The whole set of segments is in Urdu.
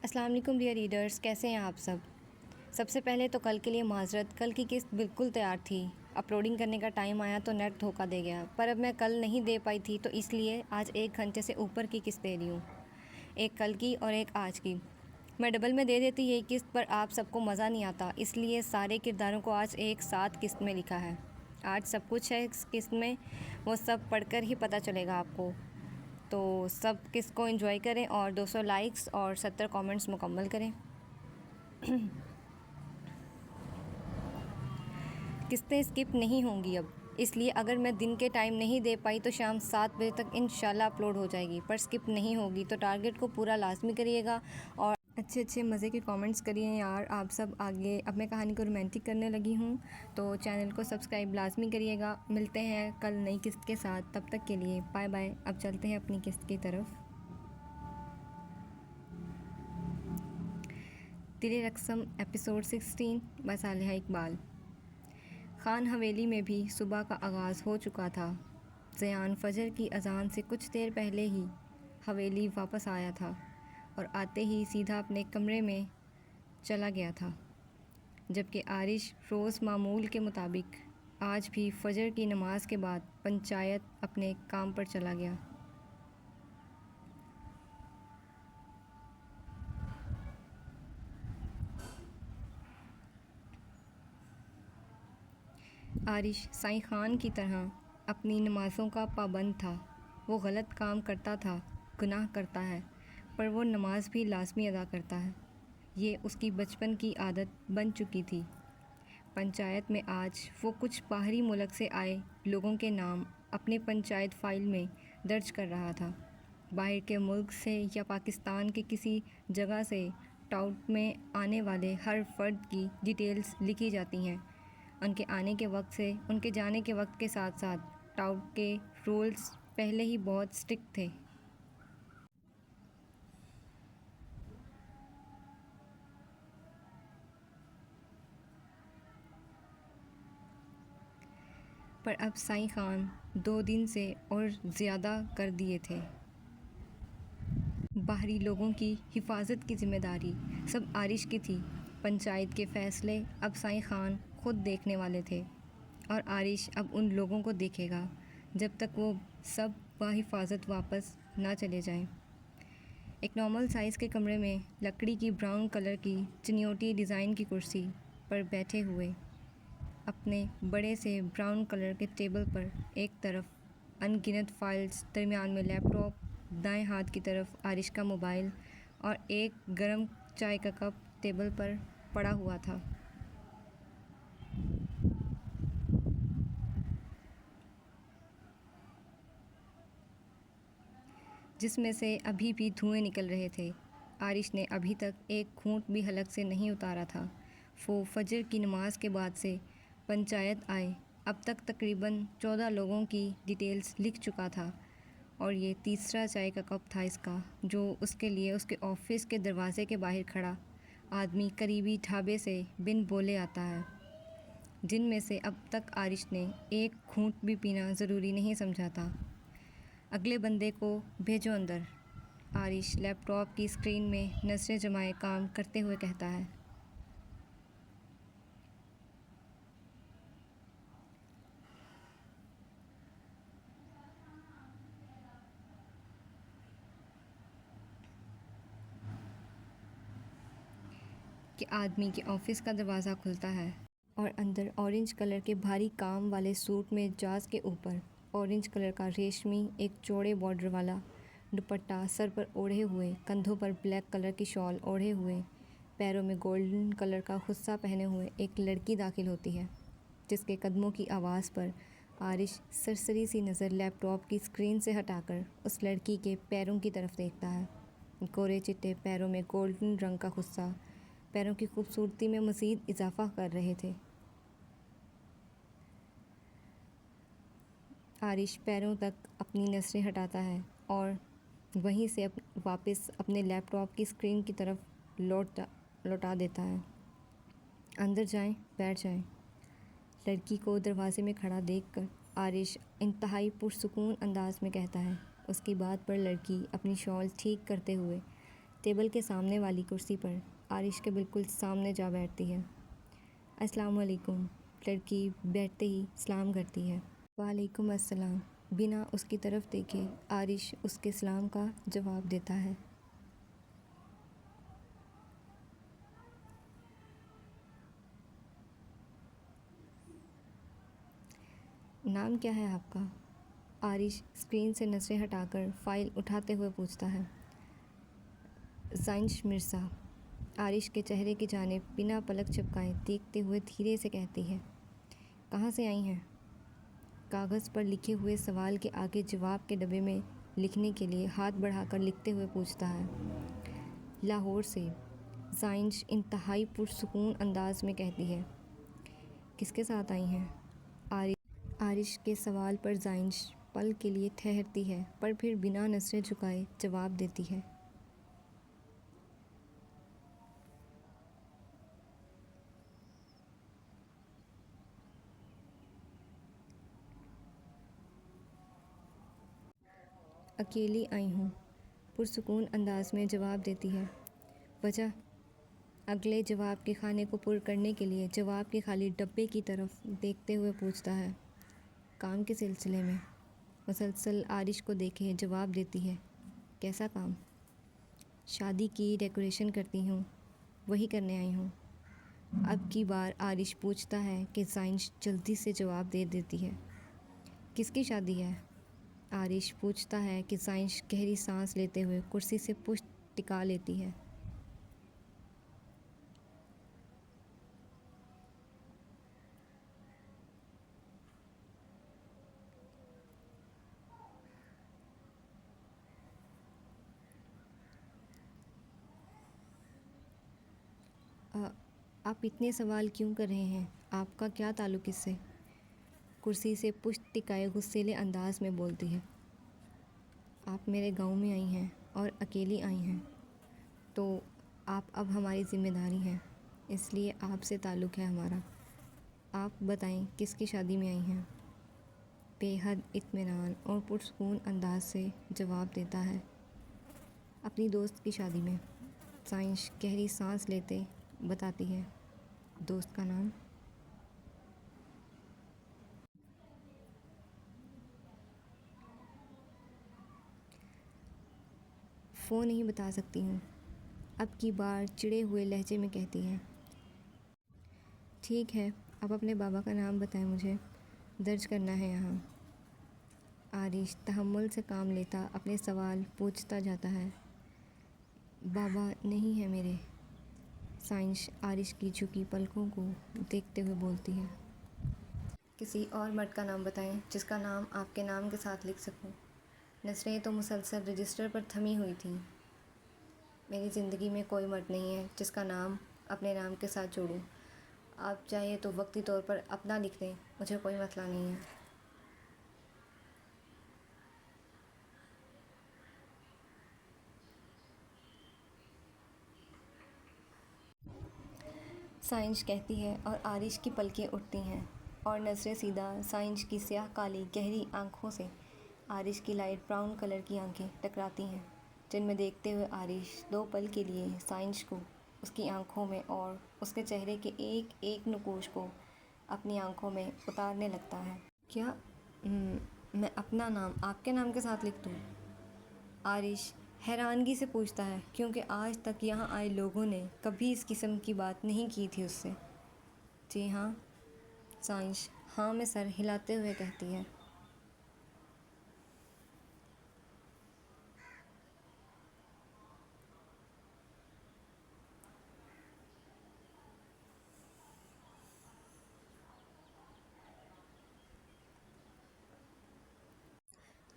السلام علیکم ڈیئر ریڈرز، کیسے ہیں آپ سب سے پہلے تو کل کے لیے معذرت، کل کی قسط بالکل تیار تھی، اپلوڈنگ کرنے کا ٹائم آیا تو نیٹ دھوکہ دے گیا، پر اب میں کل نہیں دے پائی تھی تو اس لیے آج 1 گھنٹے سے اوپر کی قسط دے رہی ہوں، ایک کل کی اور ایک آج کی۔ میں ڈبل میں دے دیتی یہی قسط، پر آپ سب کو مزہ نہیں آتا، اس لیے سارے کرداروں کو آج ایک ساتھ قسط میں لکھا ہے۔ آج سب کچھ ہے اس قسط میں، وہ سب پڑھ کر ہی پتہ چلے گا آپ کو، تو سب قسط کو انجوائے کریں اور 200 لائکس اور 70 کامنٹس مکمل کریں۔ قسطیں اسکپ نہیں ہوں گی اب، اس لیے اگر میں دن کے ٹائم نہیں دے پائی تو شام 7 بجے تک انشاءاللہ اپلوڈ ہو جائے گی، پر اسکپ نہیں ہوگی، تو ٹارگٹ کو پورا لازمی کریے گا اور اچھے مزے کے کامنٹس کریے یار آپ سب۔ آگے اب میں کہانی کو رومانٹک کرنے لگی ہوں، تو چینل کو سبسکرائب لازمی کریے گا۔ ملتے ہیں کل نئی قسط کے ساتھ، تب تک کے لیے بائے بائے۔ اب چلتے ہیں اپنی قسط کی طرف۔ دل رقصم ایپیسوڈ 16 by صالحہ اقبال۔ خان حویلی میں بھی صبح کا آغاز ہو چکا تھا۔ زیان فجر کی اذان سے کچھ دیر پہلے ہی حویلی واپس آیا تھا اور آتے ہی سیدھا اپنے کمرے میں چلا گیا تھا، جبکہ عارش روز معمول کے مطابق آج بھی فجر کی نماز کے بعد پنچایت اپنے کام پر چلا گیا۔ عارش سائیں خان کی طرح اپنی نمازوں کا پابند تھا۔ وہ غلط کام کرتا تھا، گناہ کرتا ہے، پر وہ نماز بھی لازمی ادا کرتا ہے، یہ اس کی بچپن کی عادت بن چکی تھی۔ پنچایت میں آج وہ کچھ باہری ملک سے آئے لوگوں کے نام اپنے پنچایت فائل میں درج کر رہا تھا۔ باہر کے ملک سے یا پاکستان کے کسی جگہ سے ٹاؤٹ میں آنے والے ہر فرد کی ڈیٹیلز لکھی جاتی ہیں۔ ان کے آنے کے وقت سے ان کے جانے کے وقت کے ساتھ ساتھ ٹاؤٹ کے رولز پہلے ہی بہت سٹرکٹ تھے۔ پر اب سائیں خان 2 دن سے اور زیادہ کر دیے تھے۔ باہری لوگوں کی حفاظت کی ذمہ داری سب عارش کی تھی۔ پنچایت کے فیصلے اب سائیں خان خود دیکھنے والے تھے، اور عارش اب ان لوگوں کو دیکھے گا جب تک وہ سب بحفاظت واپس نہ چلے جائیں۔ ایک نارمل سائز کے کمرے میں لکڑی کی براؤن کلر کی چنیوٹی ڈیزائن کی کرسی پر بیٹھے ہوئے، اپنے بڑے سے براؤن کلر کے ٹیبل پر ایک طرف ان گنت فائلز، درمیان میں لیپ ٹاپ، دائیں ہاتھ کی طرف عارش کا موبائل، اور ایک گرم چائے کا کپ ٹیبل پر پڑا ہوا تھا۔ جس میں سے ابھی بھی دھوئیں نکل رہے تھے۔ عارش نے ابھی تک ایک گھونٹ بھی حلق سے نہیں اتارا تھا۔ وہ فجر کی نماز کے بعد سے پنچایت آئے اب تک تقریباً 14 لوگوں کی ڈیٹیلز لکھ چکا تھا، اور یہ تیسرا چائے کا کپ تھا اس کا، جو اس کے لیے اس کے آفس کے دروازے کے باہر کھڑا آدمی قریبی ڈھابے سے بن بولے آتا ہے، جن میں سے اب تک عارش نے ایک گھونٹ بھی پینا ضروری نہیں سمجھا تھا۔ اگلے بندے کو بھیجو اندر، عارش لیپ ٹاپ کی اسکرین میں نظریں جمائے کام کرتے ہوئے کہتا ہے۔ کہ آدمی کے آفس کا دروازہ کھلتا ہے اور اندر اورنج کلر کے بھاری کام والے سوٹ میں جاز کے اوپر اورنج کلر کا ریشمی ایک چوڑے بارڈر والا دوپٹہ سر پر اوڑھے ہوئے، کندھوں پر بلیک کلر کی شال اوڑھے ہوئے، پیروں میں گولڈن کلر کا خصہ پہنے ہوئے ایک لڑکی داخل ہوتی ہے، جس کے قدموں کی آواز پر عارش سرسری سی نظر لیپ ٹاپ کی اسکرین سے ہٹا کر اس لڑکی کے پیروں کی طرف دیکھتا ہے۔ گورے چٹے پیروں میں گولڈن رنگ کا خصہ پیروں کی خوبصورتی میں مزید اضافہ کر رہے تھے۔ عارش پیروں تک اپنی نظریں ہٹاتا ہے اور وہیں سے واپس اپنے لیپ ٹاپ کی اسکرین کی طرف لوٹا دیتا ہے۔ اندر جائیں، بیٹھ جائیں۔ لڑکی کو دروازے میں کھڑا دیکھ کر عارش انتہائی پرسکون انداز میں کہتا ہے۔ اس کی بات پر لڑکی اپنی شال ٹھیک کرتے ہوئے ٹیبل کے سامنے والی کرسی پر عارش کے بالکل سامنے جا بیٹھتی ہے۔ السلام علیکم، لڑکی بیٹھتے ہی سلام کرتی ہے۔ وعلیکم السلام، بنا اس کی طرف دیکھے عارش اس کے سلام کا جواب دیتا ہے۔ نام کیا ہے آپ کا؟ عارش اسکرین سے نظریں ہٹا کر فائل اٹھاتے ہوئے پوچھتا ہے۔ زائنش مرزا، عارش کے چہرے کی جانب بنا پلک جھپکائے دیکھتے ہوئے دھیرے سے کہتی ہے۔ کہاں سے آئی ہیں؟ کاغذ پر لکھے ہوئے سوال کے آگے جواب کے ڈبے میں لکھنے کے لیے ہاتھ بڑھا کر لکھتے ہوئے پوچھتا ہے۔ لاہور سے، زائنش انتہائی پرسکون انداز میں کہتی ہے۔ کس کے ساتھ آئی ہیں؟ عارش کے سوال پر زائنش پل کے لیے ٹھہرتی ہے پر پھر بنا نظریں جھکائے جواب دیتی ہے۔ اکیلی آئی ہوں، پرسکون انداز میں جواب دیتی ہے۔ وجہ؟ اگلے جواب کے خانے کو پر کرنے کے لیے جواب کے خالی ڈبے کی طرف دیکھتے ہوئے پوچھتا ہے۔ کام کے سلسلے میں، مسلسل عارش کو دیکھے جواب دیتی ہے۔ کیسا کام؟ شادی کی ڈیکوریشن کرتی ہوں، وہی کرنے آئی ہوں۔ اب کی بار عارش پوچھتا ہے کہ زائنش جلدی سے جواب دے دیتی ہے۔ کس کی شادی ہے؟ عارش پوچھتا ہے کہ زائنش گہری سانس لیتے ہوئے کرسی سے پشت ٹکا لیتی ہے۔ آپ اتنے سوال کیوں کر رہے ہیں؟ آپ کا کیا تعلق اس سے؟ کرسی سے پشت ٹکائے غصیلے انداز میں بولتی ہے۔ آپ میرے گاؤں میں آئی ہیں اور اکیلی آئی ہیں، تو آپ اب ہماری ذمہ داری ہیں، اس لیے آپ سے تعلق ہے ہمارا۔ آپ بتائیں کس کی شادی میں آئی ہیں؟ بے حد اطمینان اور پرسکون انداز سے جواب دیتا ہے۔ اپنی دوست کی شادی میں، زائنش گہری سانس لیتے بتاتی ہے۔ دوست کا نام؟ وہ نہیں بتا سکتی ہوں، اب کی بار چڑے ہوئے لہجے میں کہتی ہے۔ ٹھیک ہے، آپ اپنے بابا کا نام بتائیں، مجھے درج کرنا ہے یہاں۔ عارش تحمل سے کام لیتا اپنے سوال پوچھتا جاتا ہے۔ بابا نہیں ہے میرے، زائنش عارش کی جھکی پلکوں کو دیکھتے ہوئے بولتی ہے۔ کسی اور مرد کا نام بتائیں جس کا نام آپ کے نام کے ساتھ لکھ سکوں۔ نظریں تو مسلسل رجسٹر پر تھمی ہوئی تھیں۔ میری زندگی میں کوئی مرد نہیں ہے جس کا نام اپنے نام کے ساتھ جوڑوں۔ آپ چاہیے تو وقتی طور پر اپنا لکھ دیں، مجھے کوئی مسئلہ نہیں ہے۔ زائنش کہتی ہے اور عارش کی پلکیں اٹھتی ہیں اور نظریں سیدھا زائنش کی سیاہ کالی گہری آنکھوں سے عارش کی لائٹ براؤن کلر کی آنکھیں ٹکراتی ہیں، جن میں دیکھتے ہوئے عارش دو پل کے لیے زائنش کو اس کی آنکھوں میں اور اس کے چہرے کے ایک ایک نقوش کو اپنی آنکھوں میں اتارنے لگتا ہے۔ کیا میں اپنا نام آپ کے نام کے ساتھ لکھ دوں؟ عارش حیرانگی سے پوچھتا ہے، کیونکہ آج تک یہاں آئے لوگوں نے کبھی اس قسم کی بات نہیں کی تھی اس سے۔ جی ہاں، زائنش ہاں میں سر ہلاتے ہوئے کہتی ہے۔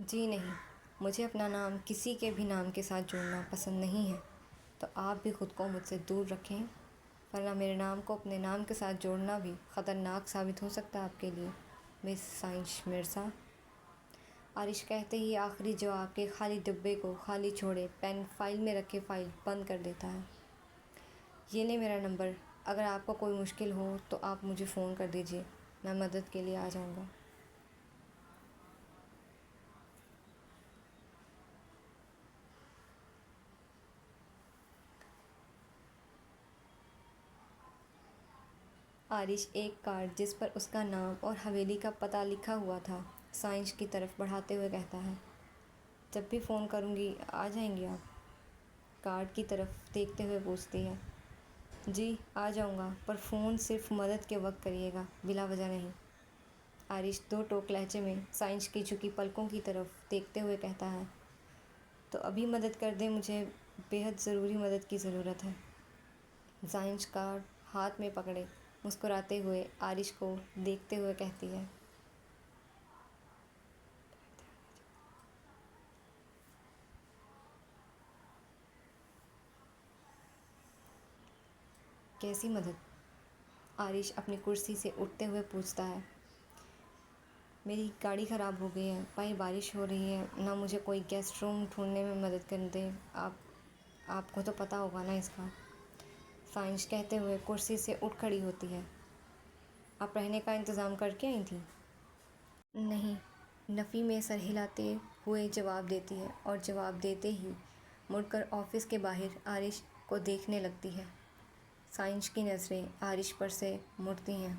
جی نہیں، مجھے اپنا نام کسی کے بھی نام کے ساتھ جوڑنا پسند نہیں ہے، تو آپ بھی خود کو مجھ سے دور رکھیں، ورنہ میرے نام کو اپنے نام کے ساتھ جوڑنا بھی خطرناک ثابت ہو سکتا ہے آپ کے لیے، مس زائنش مرزا۔ عارش کہتے ہی آخری جواب کے خالی ڈبے کو خالی چھوڑے پین فائل میں رکھے فائل بند کر دیتا ہے۔ یہ لیں میرا نمبر، اگر آپ کو کوئی مشکل ہو تو آپ مجھے فون کر دیجیے، میں مدد کے لیے آ جاؤں گا۔ آرش ایک کارڈ جس پر اس کا نام اور حویلی کا پتہ لکھا ہوا تھا سائنش کی طرف بڑھاتے ہوئے کہتا ہے، جب بھی فون کروں گی آ جائیں گی آپ؟ کارڈ کی طرف دیکھتے ہوئے پوچھتی ہے، جی آ جاؤں گا، پر فون صرف مدد کے وقت کریے گا، بلا وجہ نہیں۔ آرش دو ٹوک لہجے میں سائنش کی جھکی پلکوں کی طرف دیکھتے ہوئے کہتا ہے، تو ابھی مدد کر دیں، مجھے بیحد ضروری مدد کی ضرورت ہے۔ سائنش کارڈ ہاتھ میں پکڑے مسکراتے ہوئے آرش کو دیکھتے ہوئے کہتی ہے، کیسی مدد؟ آرش اپنی کرسی سے اٹھتے ہوئے پوچھتا ہے، میری گاڑی خراب ہو گئی ہے، باہر بارش ہو رہی ہے، نہ مجھے کوئی گیسٹ روم ڈھونڈنے میں مدد کر دے، آپ کو تو پتہ ہوگا نا اس کا۔ سائنش کہتے ہوئے کرسی سے اٹھ کھڑی ہوتی ہے، آپ رہنے کا انتظام کر کے آئی تھیں؟ نہیں، نفی میں سر ہلاتے ہوئے جواب دیتی ہے، اور جواب دیتے ہی مڑ کر آفس کے باہر آرش کو دیکھنے لگتی ہے۔ سائنش کی نظریں آرش پر سے مڑتی ہیں۔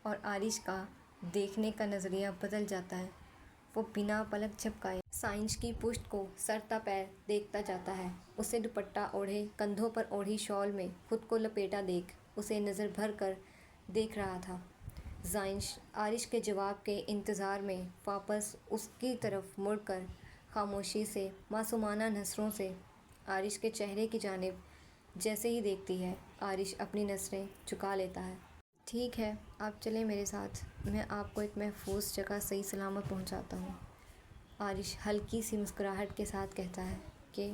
اور آرش کا دیکھنے کا نظریہ بدل جاتا ہے۔ وہ بنا پلک جھپکائے سائنش کی پشت کو سر تا پیر دیکھتا جاتا ہے۔ اسے دوپٹہ اوڑھے کندھوں پر اوڑھی شال میں خود کو لپیٹا دیکھ اسے نظر بھر کر دیکھ رہا تھا۔ سائنش آرش کے جواب کے انتظار میں واپس اس کی طرف مڑ کر خاموشی سے معصومانہ نظروں سے آرش کے چہرے کی جانب جیسے ہی دیکھتی ہے، آرش اپنی نظریں جھکا لیتا ہے۔ ٹھیک ہے، آپ چلیں میرے ساتھ، میں آپ کو ایک محفوظ جگہ صحیح سلامت پہنچاتا ہوں۔ آرش ہلکی سی مسکراہٹ کے ساتھ کہتا ہے کہ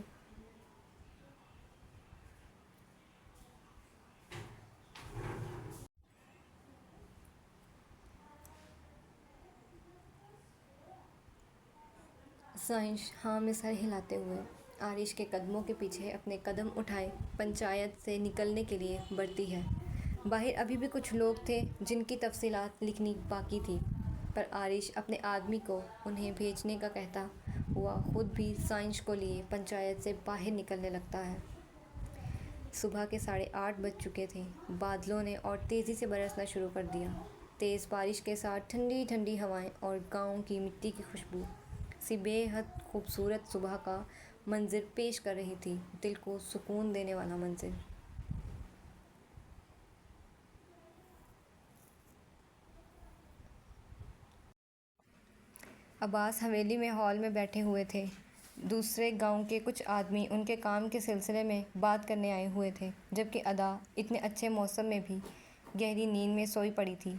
سائنش ہاں میں سر ہلاتے ہوئے آرش کے قدموں کے پیچھے اپنے قدم اٹھائے پنچایت سے نکلنے کے لیے بڑھتی ہے۔ باہر ابھی بھی کچھ لوگ تھے جن کی تفصیلات لکھنی باقی تھی، پر آرش اپنے آدمی کو انہیں بھیجنے کا کہتا ہوا خود بھی سائنش کو لیے پنچایت سے باہر نکلنے لگتا ہے۔ صبح کے 8:30 بج چکے تھے۔ بادلوں نے اور تیزی سے برسنا شروع کر دیا۔ تیز بارش کے ساتھ ٹھنڈی ٹھنڈی ہوائیں اور گاؤں کی مٹی کی خوشبو سی بے حد خوبصورت صبح کا منظر پیش کر رہی تھی، دل کو سکون دینے والا منظر۔ عباس حویلی میں ہال میں بیٹھے ہوئے تھے۔ دوسرے گاؤں کے کچھ آدمی ان کے کام کے سلسلے میں بات کرنے آئے ہوئے تھے، جبکہ ادا اتنے اچھے موسم میں بھی گہری نیند میں سوئی پڑی تھی۔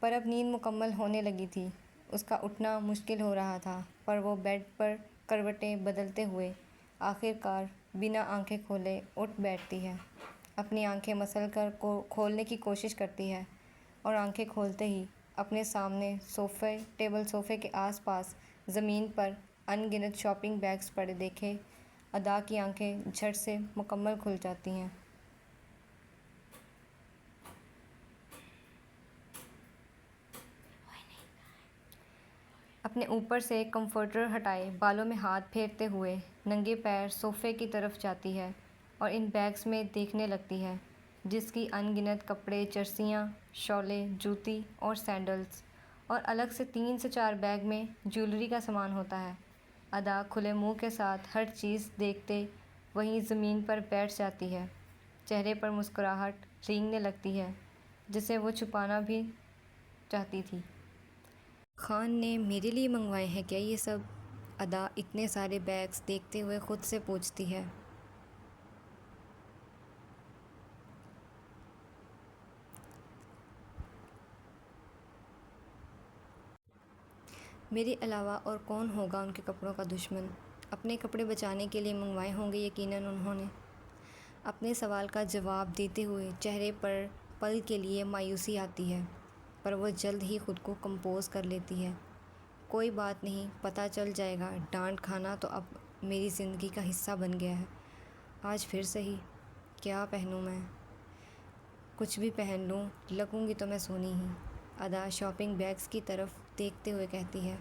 پر اب نیند مکمل ہونے لگی تھی، اس کا اٹھنا مشکل ہو رہا تھا، پر وہ بیڈ پر کروٹیں بدلتے ہوئے آخر کار بنا آنکھیں کھولے اٹھ بیٹھتی ہے۔ اپنی آنکھیں مسل کر کھولنے کی کوشش کرتی ہے، اور آنکھیں کھولتے ہی اپنے سامنے ٹیبل صوفے کے آس پاس زمین پر ان گنت شاپنگ بیگز پڑے دیکھے ادا کی آنکھیں جھٹ سے مکمل کھل جاتی ہیں۔ اپنے اوپر سے کمفرٹر ہٹائے بالوں میں ہاتھ پھیرتے ہوئے ننگے پیر صوفے کی طرف جاتی ہے اور ان بیگز میں دیکھنے لگتی ہے، جس کی ان گنت کپڑے، جرسیاں، شالیں، جوتی اور سینڈلز، اور الگ سے 3 سے 4 بیگ میں جیولری کا سامان ہوتا ہے۔ ادا کھلے منہ کے ساتھ ہر چیز دیکھتے وہیں زمین پر بیٹھ جاتی ہے، چہرے پر مسکراہٹ رینگنے لگتی ہے جسے وہ چھپانا بھی چاہتی تھی۔ خان نے میرے لیے منگوائے ہیں کیا یہ سب؟ ادا اتنے سارے بیگز دیکھتے ہوئے خود سے پوچھتی ہے۔ میرے علاوہ اور کون ہوگا ان کے کپڑوں کا دشمن؟ اپنے کپڑے بچانے کے لیے منگوائے ہوں گے یقیناً انہوں نے۔ اپنے سوال کا جواب دیتے ہوئے چہرے پر پل کے لیے مایوسی آتی ہے، پر وہ جلد ہی خود کو کمپوز کر لیتی ہے۔ کوئی بات نہیں، پتہ چل جائے گا، ڈانٹ کھانا تو اب میری زندگی کا حصہ بن گیا ہے۔ آج پھر سہی، کیا پہنوں میں؟ کچھ بھی پہن لوں، لگوں گی تو میں سونی ہی۔ ادا شاپنگ بیگز کی طرف دیکھتے ہوئے کہتی ہے۔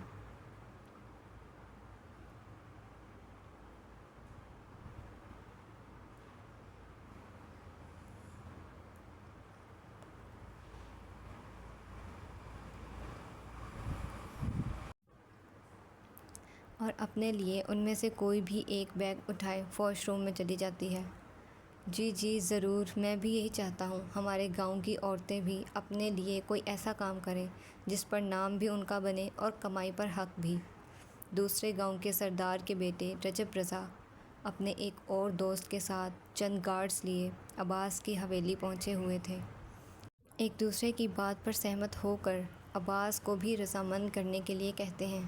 اور اپنے لیے ان میں سے کوئی بھی ایک بیگ اٹھائے واش روم میں چلی جاتی ہے۔ جی جی ضرور، میں بھی یہی چاہتا ہوں، ہمارے گاؤں کی عورتیں بھی اپنے لیے کوئی ایسا کام کریں جس پر نام بھی ان کا بنے اور کمائی پر حق بھی۔ دوسرے گاؤں کے سردار کے بیٹے رجب رضا اپنے ایک اور دوست کے ساتھ چند گارڈز لیے عباس کی حویلی پہنچے ہوئے تھے۔ ایک دوسرے کی بات پر سہمت ہو کر عباس کو بھی رضامند کرنے کے لیے کہتے ہیں۔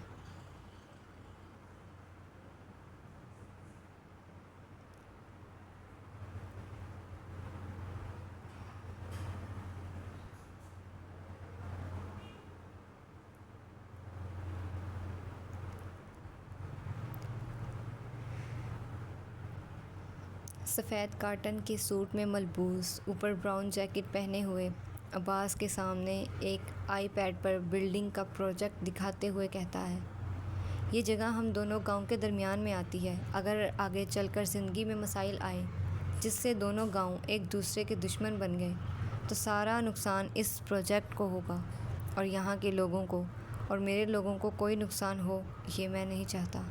سفید کاٹن کے سوٹ میں ملبوس، اوپر براؤن جیکٹ پہنے ہوئے، عباس کے سامنے ایک آئی پیڈ پر بلڈنگ کا پروجیکٹ دکھاتے ہوئے کہتا ہے، یہ جگہ ہم دونوں گاؤں کے درمیان میں آتی ہے۔ اگر آگے چل کر زندگی میں مسائل آئے جس سے دونوں گاؤں ایک دوسرے کے دشمن بن گئے تو سارا نقصان اس پروجیکٹ کو ہوگا، اور یہاں کے لوگوں کو اور میرے لوگوں کو کوئی نقصان ہو یہ میں نہیں چاہتا۔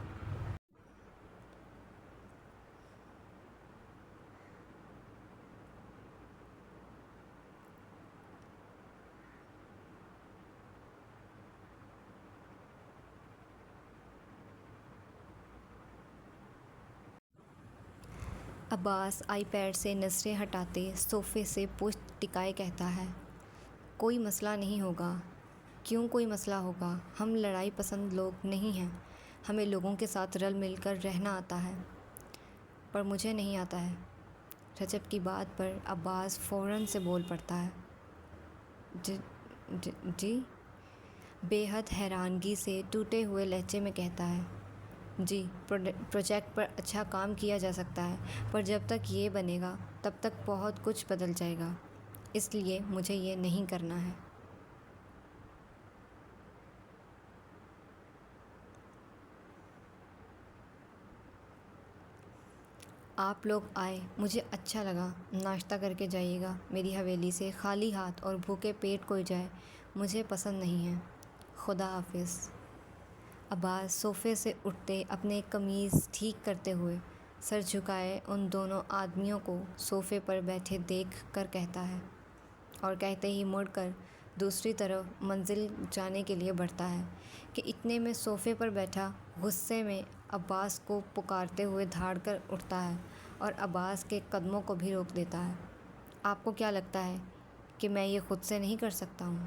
عباس آئی پیڈ سے نظریں ہٹاتے صوفے سے پشت ٹکائے کہتا ہے، کوئی مسئلہ نہیں ہوگا۔ کیوں کوئی مسئلہ ہوگا؟ ہم لڑائی پسند لوگ نہیں ہیں، ہمیں لوگوں کے ساتھ رل مل کر رہنا آتا ہے، پر مجھے نہیں آتا ہے۔ رجب کی بات پر عباس فوراً سے بول پڑتا ہے، جی؟ بے حد حیرانگی سے ٹوٹے ہوئے لہجے میں کہتا ہے، جی پروجیکٹ پر اچھا کام کیا جا سکتا ہے، پر جب تک یہ بنے گا تب تک بہت کچھ بدل جائے گا، اس لیے مجھے یہ نہیں کرنا ہے۔ آپ لوگ آئے، مجھے اچھا لگا، ناشتہ کر کے جائیے گا، میری حویلی سے خالی ہاتھ اور بھوکے پیٹ کوئی جائے مجھے پسند نہیں ہے، خدا حافظ۔ عباس صوفے سے اٹھتے اپنے قمیض ٹھیک کرتے ہوئے سر جھکائے ان دونوں آدمیوں کو صوفے پر بیٹھے دیکھ کر کہتا ہے، اور کہتے ہی مڑ کر دوسری طرف منزل جانے کے لیے بڑھتا ہے کہ اتنے میں صوفے پر بیٹھا غصے میں عباس کو پکارتے ہوئے دھاڑ کر اٹھتا ہے اور عباس کے قدموں کو بھی روک دیتا ہے۔ آپ کو کیا لگتا ہے کہ میں یہ خود سے نہیں کر سکتا ہوں؟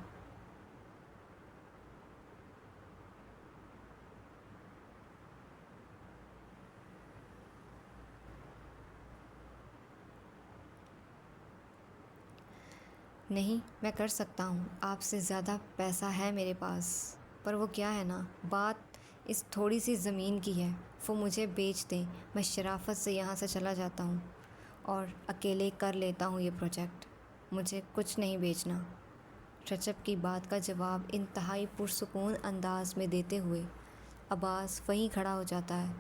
نہیں، میں کر سکتا ہوں، آپ سے زیادہ پیسہ ہے میرے پاس، پر وہ کیا ہے نا، بات اس تھوڑی سی زمین کی ہے، وہ مجھے بیچ دیں، میں شرافت سے یہاں سے چلا جاتا ہوں اور اکیلے کر لیتا ہوں یہ پروجیکٹ، مجھے کچھ نہیں بیچنا۔ رجب کی بات کا جواب انتہائی پرسکون انداز میں دیتے ہوئے عباس وہیں کھڑا ہو جاتا ہے،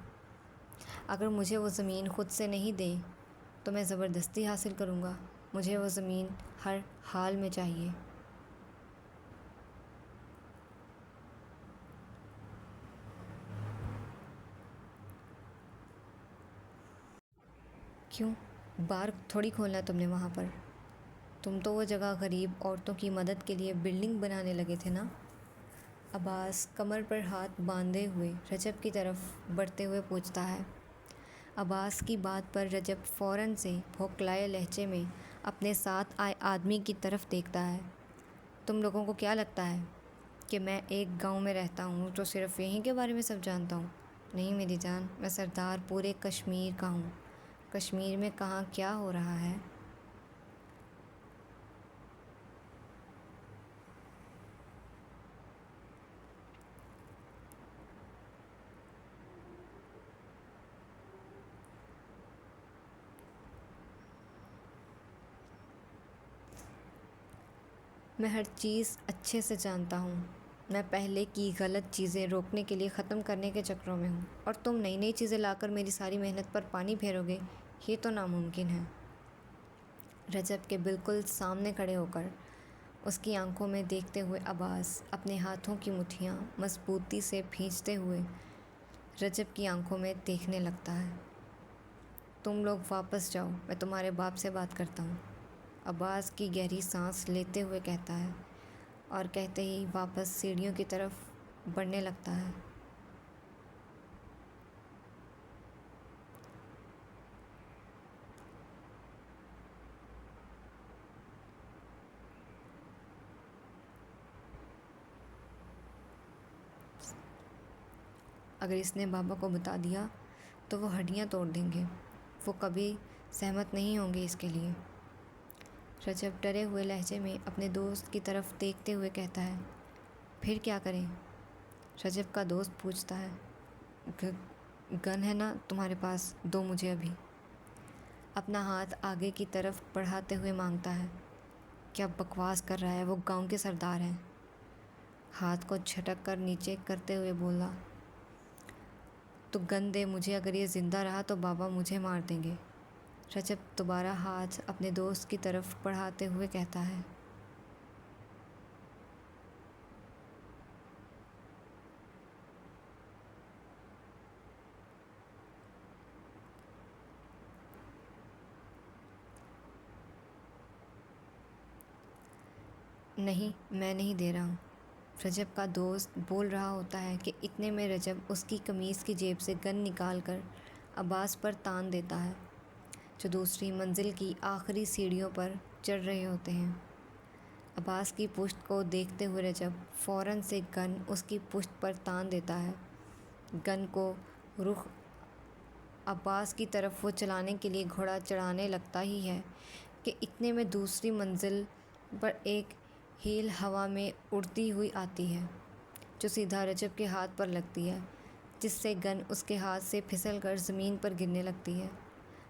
اگر مجھے وہ زمین خود سے نہیں دیں تو میں زبردستی حاصل کروں گا، مجھے وہ زمین ہر حال میں چاہیے۔ کیوں؟ بار تھوڑی کھولنا ہے تم نے وہاں پر، تم تو وہ جگہ غریب عورتوں کی مدد کے لیے بلڈنگ بنانے لگے تھے نا؟ عباس کمر پر ہاتھ باندھے ہوئے رجب کی طرف بڑھتے ہوئے پوچھتا ہے۔ عباس کی بات پر رجب فوراً سے بھوکلائے لہجے میں اپنے ساتھ آئے آدمی کی طرف دیکھتا ہے، تم لوگوں کو کیا لگتا ہے کہ میں ایک گاؤں میں رہتا ہوں تو صرف یہیں کے بارے میں سب جانتا ہوں؟ نہیں میری جان، میں سردار پورے کشمیر کا ہوں، کشمیر میں کہاں کیا ہو رہا ہے۔ میں ہر چیز اچھے سے جانتا ہوں۔ میں پہلے کی غلط چیزیں روکنے کے لیے ختم کرنے کے چکروں میں ہوں، اور تم نئی نئی چیزیں لا کر میری ساری محنت پر پانی پھیرو گے، یہ تو ناممکن ہے۔ رجب کے بالکل سامنے کھڑے ہو کر اس کی آنکھوں میں دیکھتے ہوئے عباس اپنے ہاتھوں کی مٹھیاں مضبوطی سے کھینچتے ہوئے رجب کی آنکھوں میں دیکھنے لگتا ہے۔ تم لوگ واپس جاؤ، میں تمہارے باپ سے بات کرتا ہوں، عباس کی گہری سانس لیتے ہوئے کہتا ہے، اور کہتے ہی واپس سیڑھیوں کی طرف بڑھنے لگتا ہے۔ اگر اس نے بابا کو بتا دیا تو وہ ہڈیاں توڑ دیں گے، وہ کبھی سہمت نہیں ہوں گے اس کے لیے۔ رجب ڈرے ہوئے لہجے میں اپنے دوست کی طرف دیکھتے ہوئے کہتا ہے، پھر کیا کریں؟ رجب کا دوست پوچھتا ہے، گن ہے نا تمہارے پاس؟ دو مجھے ابھی۔ اپنا ہاتھ آگے کی طرف بڑھاتے ہوئے مانگتا ہے۔ کیا بکواس کر رہا ہے، وہ گاؤں کے سردار ہیں۔ ہاتھ کو جھٹک کر نیچے کرتے ہوئے بولا، تو گن دے مجھے، اگر یہ زندہ رہا تو بابا مجھے مار دیں گے۔ رجب دوبارہ ہاتھ اپنے دوست کی طرف بڑھاتے ہوئے کہتا ہے۔ نہیں، میں نہیں دے رہا ہوں۔ رجب کا دوست بول رہا ہوتا ہے کہ اتنے میں رجب اس کی قمیص کی جیب سے گن نکال کر عباس پر تان دیتا ہے، جو دوسری منزل کی آخری سیڑھیوں پر چڑھ رہے ہوتے ہیں۔ عباس کی پشت کو دیکھتے ہوئے رجب فوراً سے گن اس کی پشت پر تان دیتا ہے۔ گن کو رخ عباس کی طرف وہ چلانے کے لیے گھوڑا چڑھانے لگتا ہی ہے کہ اتنے میں دوسری منزل پر ایک ہیل ہوا میں اڑتی ہوئی آتی ہے، جو سیدھا رجب کے ہاتھ پر لگتی ہے، جس سے گن اس کے ہاتھ سے پھسل کر زمین پر گرنے لگتی ہے،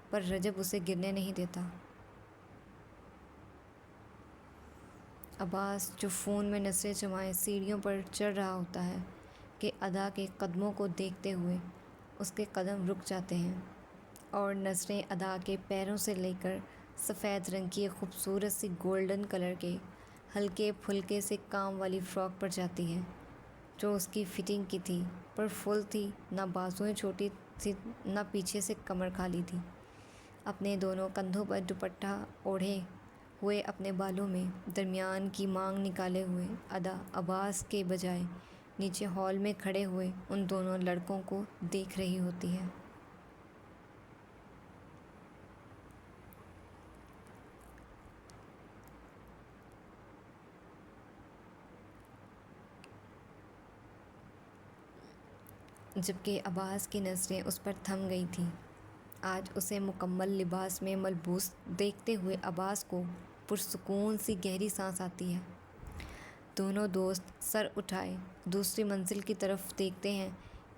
پر رجب اسے گرنے نہیں دیتا۔ عباس جو فون میں نظریں جمائے سیڑھیوں پر چڑھ رہا ہوتا ہے کہ ادا کے قدموں کو دیکھتے ہوئے اس کے قدم رک جاتے ہیں، اور نظریں ادا کے پیروں سے لے کر سفید رنگ کی ایک خوبصورت سی گولڈن کلر کے ہلکے پھلکے سے کام والی فراک پر جاتی ہے، جو اس کی فٹنگ کی تھی، پر فل تھی، نہ بازوئیں چھوٹی تھی نہ پیچھے سے کمر خالی تھی۔ اپنے دونوں کندھوں پر دوپٹہ اوڑھے ہوئے، اپنے بالوں میں درمیان کی مانگ نکالے ہوئے، ادا عباس کے بجائے نیچے ہال میں کھڑے ہوئے ان دونوں لڑکوں کو دیکھ رہی ہوتی ہے۔ جبکہ عباس کی نظریں اس پر تھم گئی تھیں۔ آج اسے مکمل لباس میں ملبوس دیکھتے ہوئے عباس کو پرسکون سی گہری سانس آتی ہے۔ دونوں دوست سر اٹھائے دوسری منزل کی طرف دیکھتے ہیں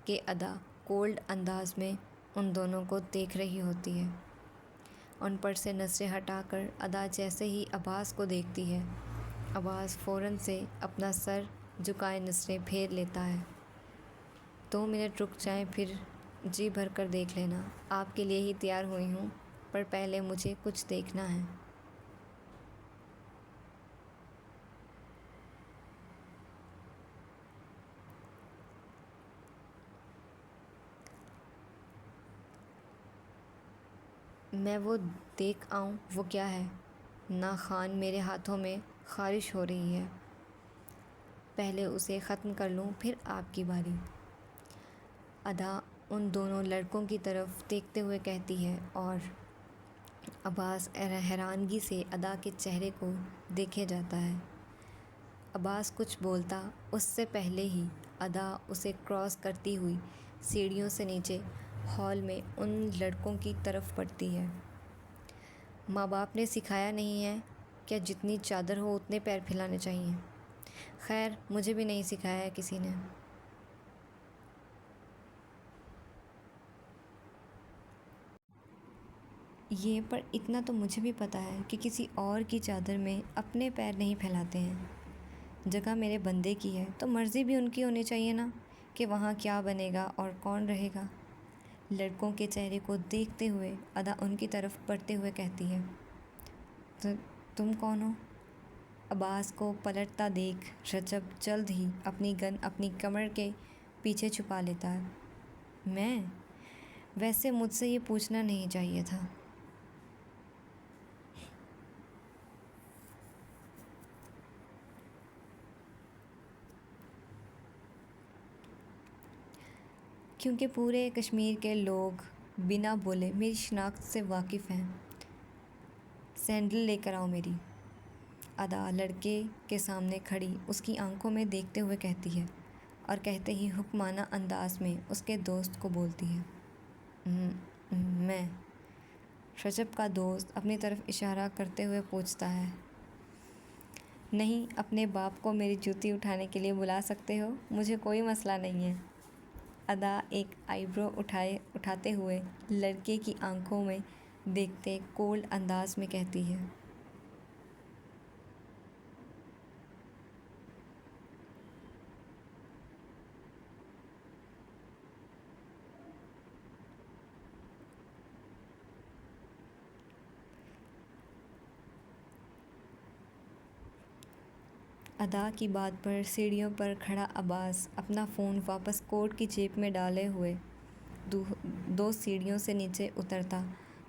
کہ ادا کولڈ انداز میں ان دونوں کو دیکھ رہی ہوتی ہے۔ ان پر سے نظریں ہٹا کر ادا جیسے ہی عباس کو دیکھتی ہے، عباس فوراً سے اپنا سر جھکائے نظریں پھیر لیتا ہے۔ 2 منٹ رک جائیں، پھر جی بھر کر دیکھ لینا، آپ کے لیے ہی تیار ہوئی ہوں، پر پہلے مجھے کچھ دیکھنا ہے۔ میں وہ دیکھ آؤں، وہ کیا ہے؟ نا خان میرے ہاتھوں میں خارش ہو رہی ہے، پہلے اسے ختم کر لوں پھر آپ کی باری۔ ادا ان دونوں لڑکوں کی طرف دیکھتے ہوئے کہتی ہے، اور عباس حیرانگی سے ادا کے چہرے کو دیکھے جاتا ہے۔ عباس کچھ بولتا اس سے پہلے ہی ادا اسے کراس کرتی ہوئی سیڑھیوں سے نیچے ہال میں ان لڑکوں کی طرف بڑھتی ہے۔ ماں باپ نے سکھایا نہیں ہے کیا جتنی چادر ہو اتنے پیر پھیلانے چاہیے؟ خیر، مجھے بھی نہیں سکھایا ہے کسی نے۔ یہ پر اتنا تو مجھے بھی پتہ ہے کہ کسی اور کی چادر میں اپنے پیر نہیں پھیلاتے ہیں۔ جگہ میرے بندے کی ہے تو مرضی بھی ان کی ہونی چاہیے نا، کہ وہاں کیا بنے گا اور کون رہے گا۔ لڑکوں کے چہرے کو دیکھتے ہوئے ادا ان کی طرف بڑھتے ہوئے کہتی ہے، تم کون ہو؟ عباس کو پلٹتا دیکھ رجب جلد ہی اپنی گن اپنی کمر کے پیچھے چھپا لیتا ہے۔ میں؟ ویسے مجھ سے یہ پوچھنا نہیں چاہیے تھا۔ کیونکہ پورے کشمیر کے لوگ بنا بولے میری شناخت سے واقف ہیں۔ سینڈل لے کر آؤ میری۔ ادا لڑکے کے سامنے کھڑی اس کی آنکھوں میں دیکھتے ہوئے کہتی ہے، اور کہتے ہی حکمانہ انداز میں اس کے دوست کو بولتی ہے، میں۔ رجب کا دوست اپنی طرف اشارہ کرتے ہوئے پوچھتا ہے، نہیں، اپنے باپ کو میری جوتی اٹھانے کے لیے بلا سکتے ہو، مجھے کوئی مسئلہ نہیں ہے۔ ادا ایک آئی برو اٹھاتے ہوئے لڑکے کی آنکھوں میں دیکھتے کولڈ انداز میں کہتی ہے، ادا کی بات پر سیڑھیوں پر کھڑا عباس اپنا فون واپس کوٹ کی جیب میں ڈالے ہوئے دو سیڑھیوں سے نیچے اترتا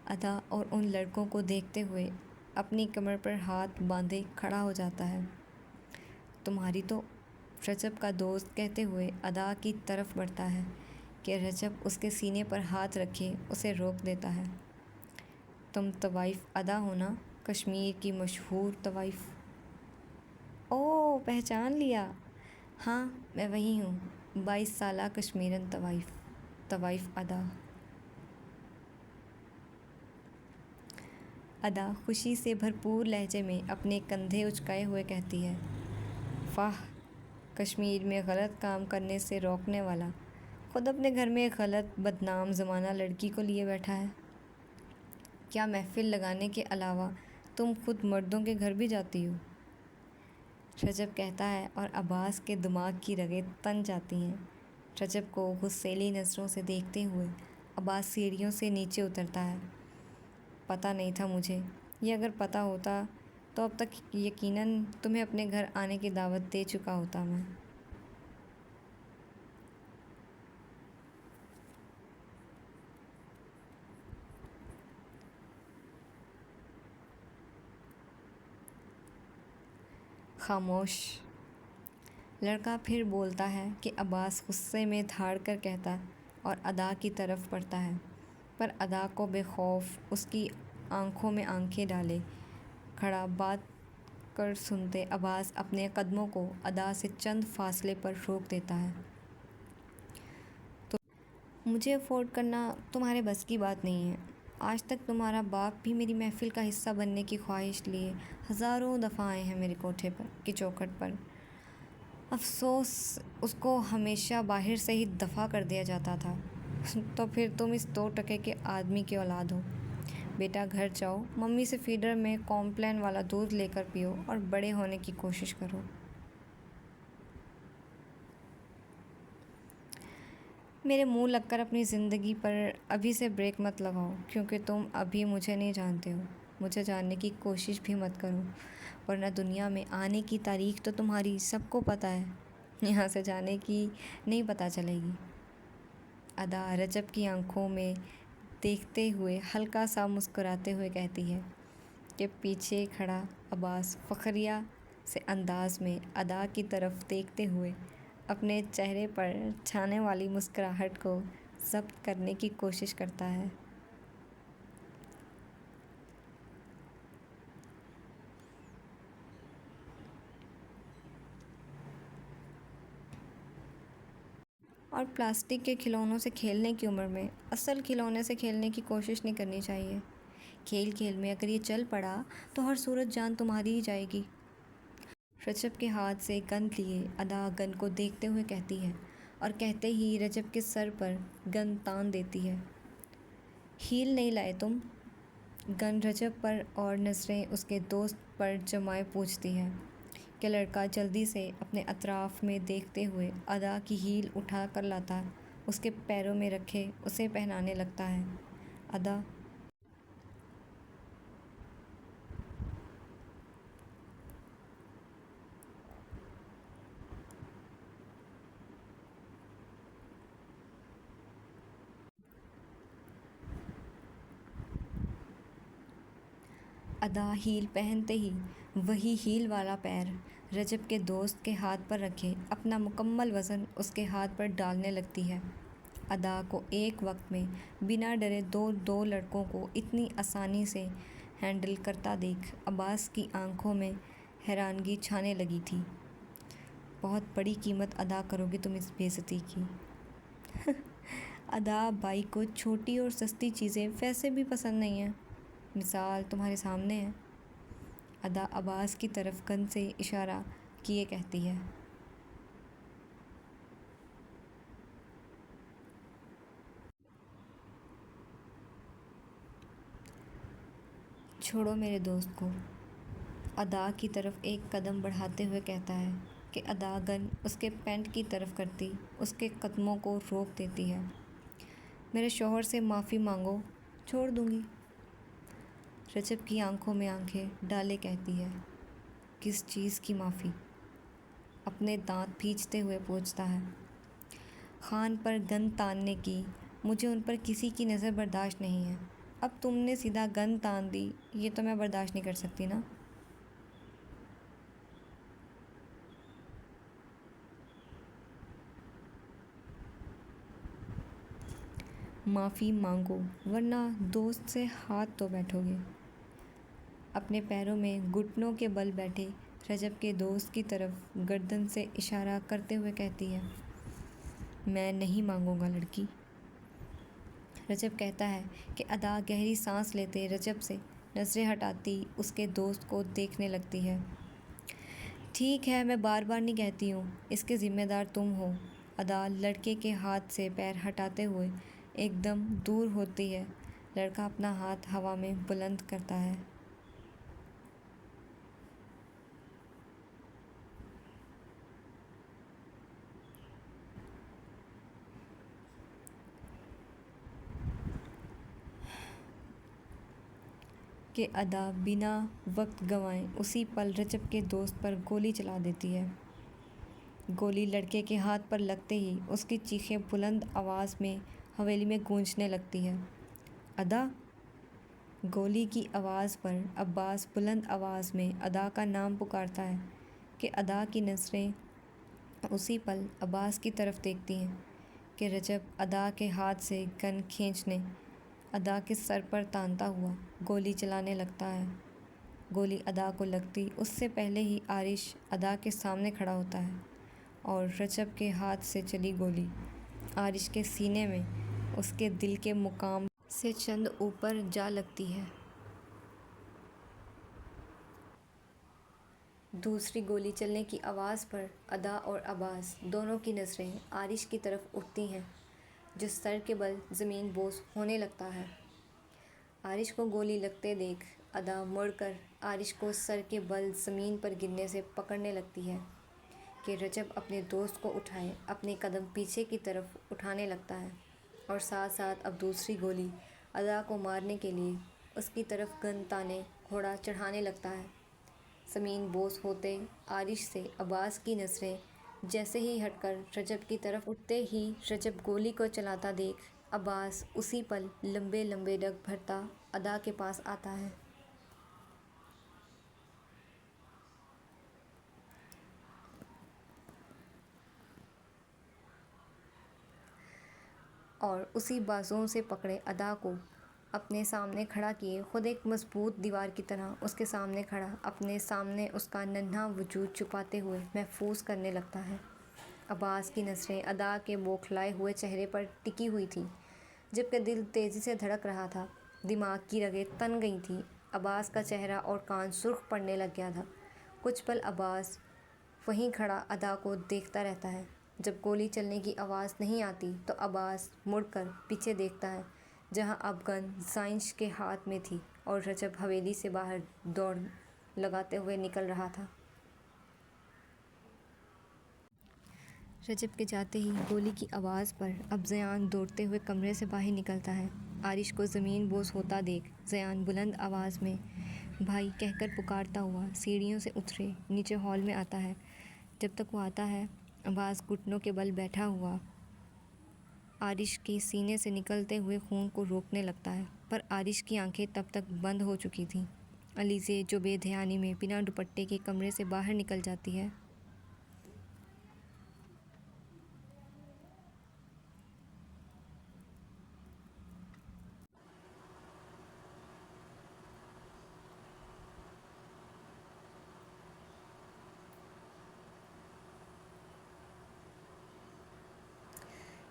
ادا اور ان لڑکوں کو دیکھتے ہوئے اپنی کمر پر ہاتھ باندھے کھڑا ہو جاتا ہے۔ تمہاری تو، رجب کا دوست کہتے ہوئے ادا کی طرف بڑھتا ہے کہ رجب اس کے سینے پر ہاتھ رکھے اسے روک دیتا ہے۔ تم طوائف ادا ہو نا، کشمیر کی مشہور طوائف؟ اوہ، پہچان لیا۔ ہاں، میں وہی ہوں، 22 سالہ کشمیرن طوائف ادا۔ ادا خوشی سے بھرپور لہجے میں اپنے کندھے اچکائے ہوئے کہتی ہے، واہ، کشمیر میں غلط کام کرنے سے روکنے والا خود اپنے گھر میں ایک غلط بدنام زمانہ لڑکی کو لیے بیٹھا ہے۔ کیا محفل لگانے کے علاوہ تم خود مردوں کے گھر بھی جاتی ہو؟ رجب کہتا ہے اور عباس کے دماغ کی رگیں تن جاتی ہیں۔ رجب کو غصیلی نظروں سے دیکھتے ہوئے عباس سیڑھیوں سے نیچے اترتا ہے۔ پتہ نہیں تھا مجھے، یہ اگر پتہ ہوتا تو اب تک یقیناً تمہیں اپنے گھر آنے کی دعوت دے چکا ہوتا میں۔ خاموش۔ لڑکا پھر بولتا ہے کہ عباس غصے میں دھاڑ کر کہتا اور ادا کی طرف بڑھتا ہے، پر ادا کو بے خوف اس کی آنکھوں میں آنکھیں ڈالے کھڑا بات کر سنتے عباس اپنے قدموں کو ادا سے چند فاصلے پر روک دیتا ہے۔ مجھے افورڈ کرنا تمہارے بس کی بات نہیں ہے۔ آج تک تمہارا باپ بھی میری محفل کا حصہ بننے کی خواہش لیے ہزاروں دفعہ آئے ہیں میرے کوٹھے پر کی چوکھٹ پر۔ افسوس اس کو ہمیشہ باہر سے ہی دفع کر دیا جاتا تھا۔ تو پھر تم اس 2 کے آدمی کی اولاد ہو۔ بیٹا گھر جاؤ، ممی سے فیڈر میں کمپلین والا دودھ لے کر پیو اور بڑے ہونے کی کوشش کرو۔ میرے منہ لگ کر اپنی زندگی پر ابھی سے بریک مت لگاؤ، کیونکہ تم ابھی مجھے نہیں جانتے ہو۔ مجھے جاننے کی کوشش بھی مت کرو، ورنہ دنیا میں آنے کی تاریخ تو تمہاری سب کو پتہ ہے، یہاں سے جانے کی نہیں پتہ چلے گی۔ ادا رجب کی آنکھوں میں دیکھتے ہوئے ہلکا سا مسکراتے ہوئے کہتی ہے کہ پیچھے کھڑا عباس فخریہ سے انداز میں ادا کی طرف دیکھتے ہوئے اپنے چہرے پر چھانے والی مسکراہٹ کو ضبط کرنے کی کوشش کرتا ہے۔ اور پلاسٹک کے کھلونوں سے کھیلنے کی عمر میں اصل کھلونے سے کھیلنے کی کوشش نہیں کرنی چاہیے۔ کھیل کھیل میں اگر یہ چل پڑا تو ہر صورت جان تمہاری ہی جائے گی۔ رجب کے ہاتھ سے گن لیے ادا گن کو دیکھتے ہوئے کہتی ہے، اور کہتے ہی رجب کے سر پر گن تان دیتی ہے۔ ہیل نہیں لائے تم؟ گن رجب پر اور نظریں اس کے دوست پر جمائے پوچھتی ہے کہ لڑکا جلدی سے اپنے اطراف میں دیکھتے ہوئے ادا کی ہیل اٹھا کر لاتا ہے، اس کے پیروں میں رکھے اسے پہنانے لگتا ہے۔ ادا ادا ہیل پہنتے ہی وہی ہیل والا پیر رجب کے دوست کے ہاتھ پر رکھے اپنا مکمل وزن اس کے ہاتھ پر ڈالنے لگتی ہے۔ ادا کو ایک وقت میں بنا ڈرے دو لڑکوں کو اتنی آسانی سے ہینڈل کرتا دیکھ عباس کی آنکھوں میں حیرانگی چھانے لگی تھی۔ بہت بڑی قیمت ادا کرو گے تم اس بے عزتی کی۔ ادا بائی کو چھوٹی اور سستی چیزیں ویسے بھی پسند نہیں ہیں، مثال تمہارے سامنے ہے۔ ادا عباس کی طرف گن سے اشارہ کیے کہتی ہے۔ چھوڑو میرے دوست کو، ادا کی طرف ایک قدم بڑھاتے ہوئے کہتا ہے کہ ادا گن اس کے پینٹ کی طرف کرتی اس کے قدموں کو روک دیتی ہے۔ میرے شوہر سے معافی مانگو، چھوڑ دوں گی۔ رجب کی آنکھوں میں آنکھیں ڈالے کہتی ہے، کس چیز کی معافی؟ اپنے دانت کھینچتے ہوئے پوچھتا ہے۔ خان پر گن تاننے کی، مجھے ان پر کسی کی نظر برداشت نہیں ہے۔ اب تم نے سیدھا گن تان دی، یہ تو میں برداشت نہیں کر سکتی نا۔ معافی مانگو ورنہ دوست سے ہاتھ دھو بیٹھو گے۔ اپنے پیروں میں گھٹنوں کے بل بیٹھے رجب کے دوست کی طرف گردن سے اشارہ کرتے ہوئے کہتی ہے، میں نہیں مانگوں گا لڑکی۔ رجب کہتا ہے کہ ادا گہری سانس لیتے رجب سے نظریں ہٹاتی اس کے دوست کو دیکھنے لگتی ہے۔ ٹھیک ہے، میں بار بار نہیں کہتی ہوں، اس کے ذمہ دار تم ہو۔ ادا لڑکے کے ہاتھ سے پیر ہٹاتے ہوئے ایک دم دور ہوتی ہے۔ لڑکا اپنا ہاتھ ہوا میں بلند کرتا ہے۔ کہ ادا بنا وقت گنوائے اسی پل رجب کے دوست پر گولی چلا دیتی ہے۔ گولی لڑکے کے ہاتھ پر لگتے ہی اس کی چیخیں بلند آواز میں حویلی میں گونجنے لگتی ہے۔ ادا! گولی کی آواز پر عباس بلند آواز میں ادا کا نام پکارتا ہے کہ ادا کی نظریں اسی پل عباس کی طرف دیکھتی ہیں کہ رجب ادا کے ہاتھ سے گن کھینچنے ادا کے سر پر تانتا ہوا گولی چلانے لگتا ہے۔ گولی ادا کو لگتی اس سے پہلے ہی عارش ادا کے سامنے کھڑا ہوتا ہے اور رجب کے ہاتھ سے چلی گولی عارش کے سینے میں اس کے دل کے مقام سے چند اوپر جا لگتی ہے۔ دوسری گولی چلنے کی آواز پر ادا اور عباس دونوں کی نظریں عارش کی طرف اٹھتی ہیں جو سر کے بل زمین بوس ہونے لگتا ہے۔ عارش کو گولی لگتے دیکھ ادا مڑ کر عارش کو سر کے بل زمین پر گرنے سے پکڑنے لگتی ہے کہ رجب اپنے دوست کو اٹھائے اپنے قدم پیچھے کی طرف اٹھانے لگتا ہے اور ساتھ ساتھ اب دوسری گولی ادا کو مارنے کے لیے اس کی طرف گن تانے گھوڑا چڑھانے لگتا ہے۔ زمین بوس ہوتے عارش سے عباس کی نظریں جیسے ہی ہٹ کر رجب کی طرف اٹھتے ہی رجب گولی کو چلاتا دیکھ عباس اسی پل لمبے لمبے ڈگ بھرتا ادا کے پاس آتا ہے۔ اور اسی بازوؤں سے پکڑے ادا کو اپنے سامنے کھڑا کیے خود ایک مضبوط دیوار کی طرح اس کے سامنے کھڑا اپنے سامنے اس کا ننھا وجود چھپاتے ہوئے محفوظ کرنے لگتا ہے۔ عباس کی نظریں ادا کے بوکھلائے ہوئے چہرے پر ٹکی ہوئی تھیں جبکہ دل تیزی سے دھڑک رہا تھا، دماغ کی رگیں تن گئی تھیں۔ عباس کا چہرہ اور کان سرخ پڑنے لگ گیا تھا۔ کچھ پل عباس وہیں کھڑا ادا کو دیکھتا رہتا ہے۔ جب گولی چلنے کی آواز نہیں آتی تو عباس مڑ کر پیچھے دیکھتا ہے جہاں اب گن زائنش کے ہاتھ میں تھی۔ اور رجب حویلی سے باہر دوڑ لگاتے ہوئے نکل رہا تھا۔ رجب کے جاتے ہی گولی کی آواز پر اب زیان دوڑتے ہوئے کمرے سے باہر نکلتا ہے۔ عارش کو زمین بوس ہوتا دیکھ زیان بلند آواز میں بھائی کہہ کر پکارتا ہوا سیڑھیوں سے اترے نیچے ہال میں آتا ہے۔ جب تک وہ آتا ہے عباس گھٹنوں کے بل بیٹھا ہوا عارش کے سینے سے نکلتے ہوئے خون کو روکنے لگتا ہے، پر عارش کی آنکھیں تب تک بند ہو چکی تھیں۔ علیزے جو بے دھیانی میں بنا دوپٹے کے کمرے سے باہر نکل جاتی ہے۔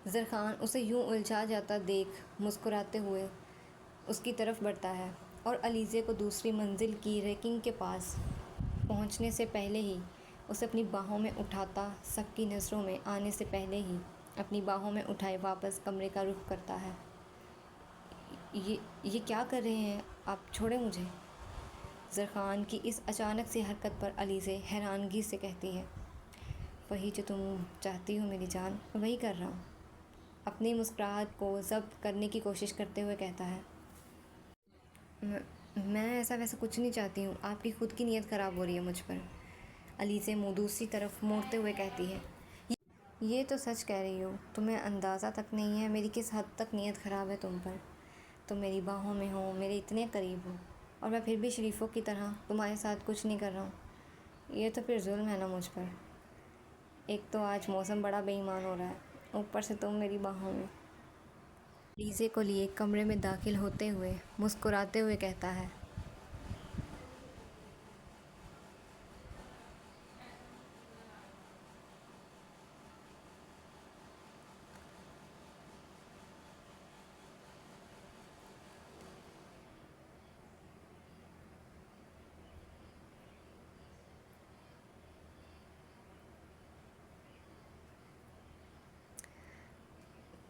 زرخان اسے یوں الجھا جاتا دیکھ مسکراتے ہوئے اس کی طرف بڑھتا ہے اور علیزے کو دوسری منزل کی ریکنگ کے پاس پہنچنے سے پہلے ہی اسے اپنی باہوں میں اٹھاتا، سب کی نظروں میں آنے سے پہلے ہی اپنی باہوں میں اٹھائے واپس کمرے کا رخ کرتا ہے۔ یہ کیا کر رہے ہیں آپ؟ چھوڑیں مجھے۔ زرخان کی اس اچانک سی حرکت پر علیزے حیرانگی سے کہتی ہے، وہی جو تم چاہتی ہو میری جان، وہی کر رہا ہوں۔ اپنی مسکراہٹ کو ضبط کرنے کی کوشش کرتے ہوئے کہتا ہے، میں ایسا ویسا کچھ نہیں چاہتی ہوں، آپ کی خود کی نیت خراب ہو رہی ہے مجھ پر۔ علیزے منہ دوسری طرف موڑتے ہوئے کہتی ہے، یہ تو سچ کہہ رہی ہو، تمہیں اندازہ تک نہیں ہے میری کس حد تک نیت خراب ہے تم پر۔ تم میری باہوں میں ہو، میرے اتنے قریب ہو، اور میں پھر بھی شریفوں کی طرح تمہارے ساتھ کچھ نہیں کر رہا ہوں۔ یہ تو پھر ظلم ہے نا مجھ پر۔ ایک تو آج موسم بڑا بے ایمان ہو رہا ہے، اوپر سے تم میری باہوں میں۔ علیزے کو لیے کمرے میں داخل ہوتے ہوئے مسکراتے ہوئے کہتا ہے،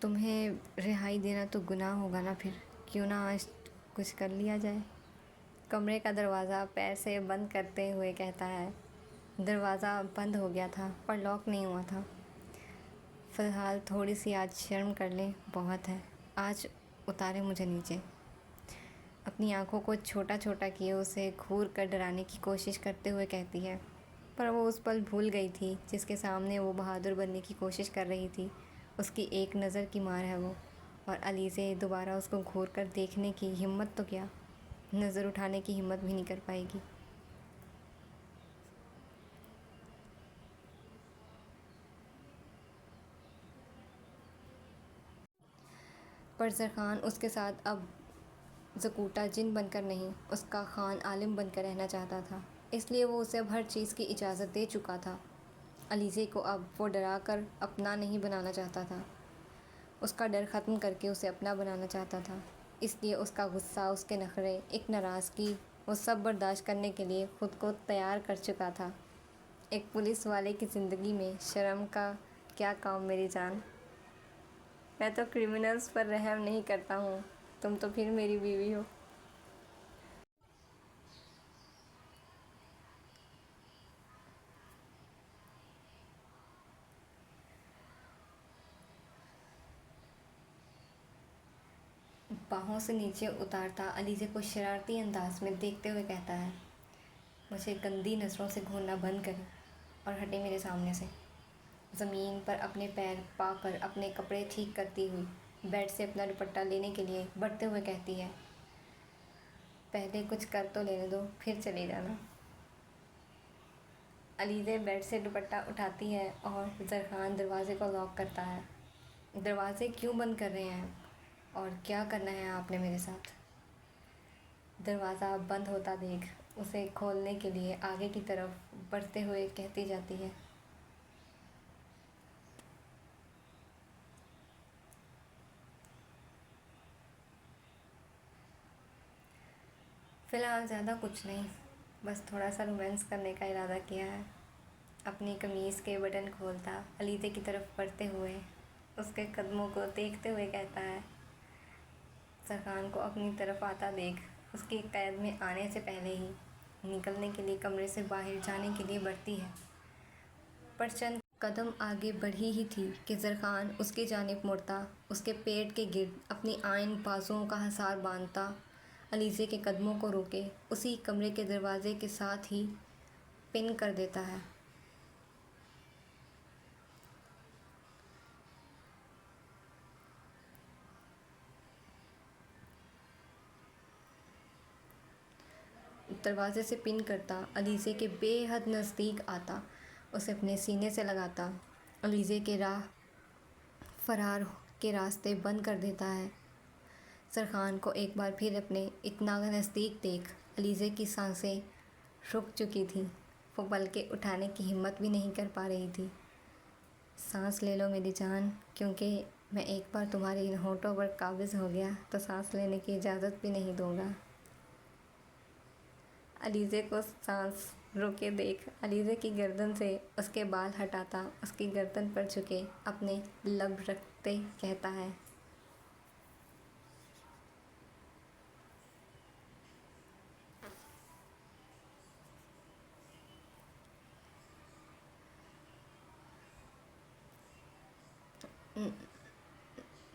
تمہیں رہائی دینا تو گناہ ہوگا نا، پھر کیوں نہ آج کچھ کر لیا جائے۔ کمرے کا دروازہ پیر سے بند کرتے ہوئے کہتا ہے، دروازہ بند ہو گیا تھا پر لاک نہیں ہوا تھا۔ فی الحال تھوڑی سی آج شرم کر لیں، بہت ہے، آج اتارے مجھے نیچے۔ اپنی آنکھوں کو چھوٹا چھوٹا کیے اسے گھور کر ڈرانے کی کوشش کرتے ہوئے کہتی ہے، پر وہ اس پل بھول گئی تھی جس کے سامنے وہ بہادر بننے کی کوشش کر رہی تھی، اس کی ایک نظر کی مار ہے وہ، اور علیزے دوبارہ اس کو گھور کر دیکھنے کی ہمت تو کیا، نظر اٹھانے کی ہمت بھی نہیں کر پائے گی۔ پر زرخان اس کے ساتھ اب زکوٹا جن بن کر نہیں، اس کا خان عالم بن کر رہنا چاہتا تھا، اس لیے وہ اسے اب ہر چیز کی اجازت دے چکا تھا۔ علیزے کو اب وہ ڈرا کر اپنا نہیں بنانا چاہتا تھا، اس کا ڈر ختم کر کے اسے اپنا بنانا چاہتا تھا، اس لیے اس کا غصہ، اس کے نخرے، ایک ناراضگی، وہ سب برداشت کرنے کے لیے خود کو تیار کر چکا تھا۔ ایک پولیس والے کی زندگی میں شرم کا کیا کام میری جان؟ میں تو کرمنلز پر رحم نہیں کرتا ہوں، تم تو پھر میری بیوی ہو۔ باہوں سے نیچے اتارتا علیزے کو شرارتی انداز میں دیکھتے ہوئے کہتا ہے، مجھے گندی نظروں سے گھورنا بند کریں اور ہٹیں میرے سامنے سے۔ زمین پر اپنے پیر پا کر اپنے کپڑے ٹھیک کرتی ہوئی بیڈ سے اپنا دوپٹہ لینے کے لیے بڑھتے ہوئے کہتی ہے، پہلے کچھ کر تو لینے دو، پھر چلے جانا۔ علیزے بیڈ سے دوپٹہ اٹھاتی ہے اور زرخان دروازے کو لاک کرتا ہے۔ دروازے کیوں بند کر رہے ہیں اور کیا کرنا ہے آپ نے میرے ساتھ؟ دروازہ بند ہوتا دیکھ اسے کھولنے کے لیے آگے کی طرف بڑھتے ہوئے کہتی جاتی ہے، فی الحال زیادہ کچھ نہیں، بس تھوڑا سا رومانس کرنے کا ارادہ کیا ہے۔ اپنی قمیص کے بٹن کھولتا علیزے کی طرف بڑھتے ہوئے اس کے قدموں کو دیکھتے ہوئے کہتا ہے، زرخان کو اپنی طرف آتا دیکھ اس کے قید میں آنے سے پہلے ہی نکلنے کے لیے کمرے سے باہر جانے کے لیے بڑھتی ہے، پر چند قدم آگے بڑھی ہی تھی کہ زرخان اس کی جانب مڑتا، اس کے پیٹ کے گرد اپنی آئن بازوؤں کا حصار باندھتا علیزے کے قدموں کو روکے اسی کمرے کے دروازے کے ساتھ ہی پن کر دیتا ہے۔ دروازے سے پن کرتا، علیزے کے بے حد نزدیک آتا، اسے اپنے سینے سے لگاتا، علیزے کے راہ فرار کے راستے بند کر دیتا ہے۔ زرخان کو ایک بار پھر اپنے اتنا نزدیک دیکھ علیزے کی سانسیں رک چکی تھیں، وہ بلکہ اٹھانے کی ہمت بھی نہیں کر پا رہی تھی۔ سانس لے لو میری جان، کیونکہ میں ایک بار تمہارے ان ہونٹوں پر قابض ہو گیا تو سانس لینے کی اجازت بھی نہیں دوں گا۔ علیزے کو سانس روکے دیکھ علیزے کی گردن سے اس کے بال ہٹاتا، اس کی گردن پر جھکے اپنے لب رکھتے کہتا ہے،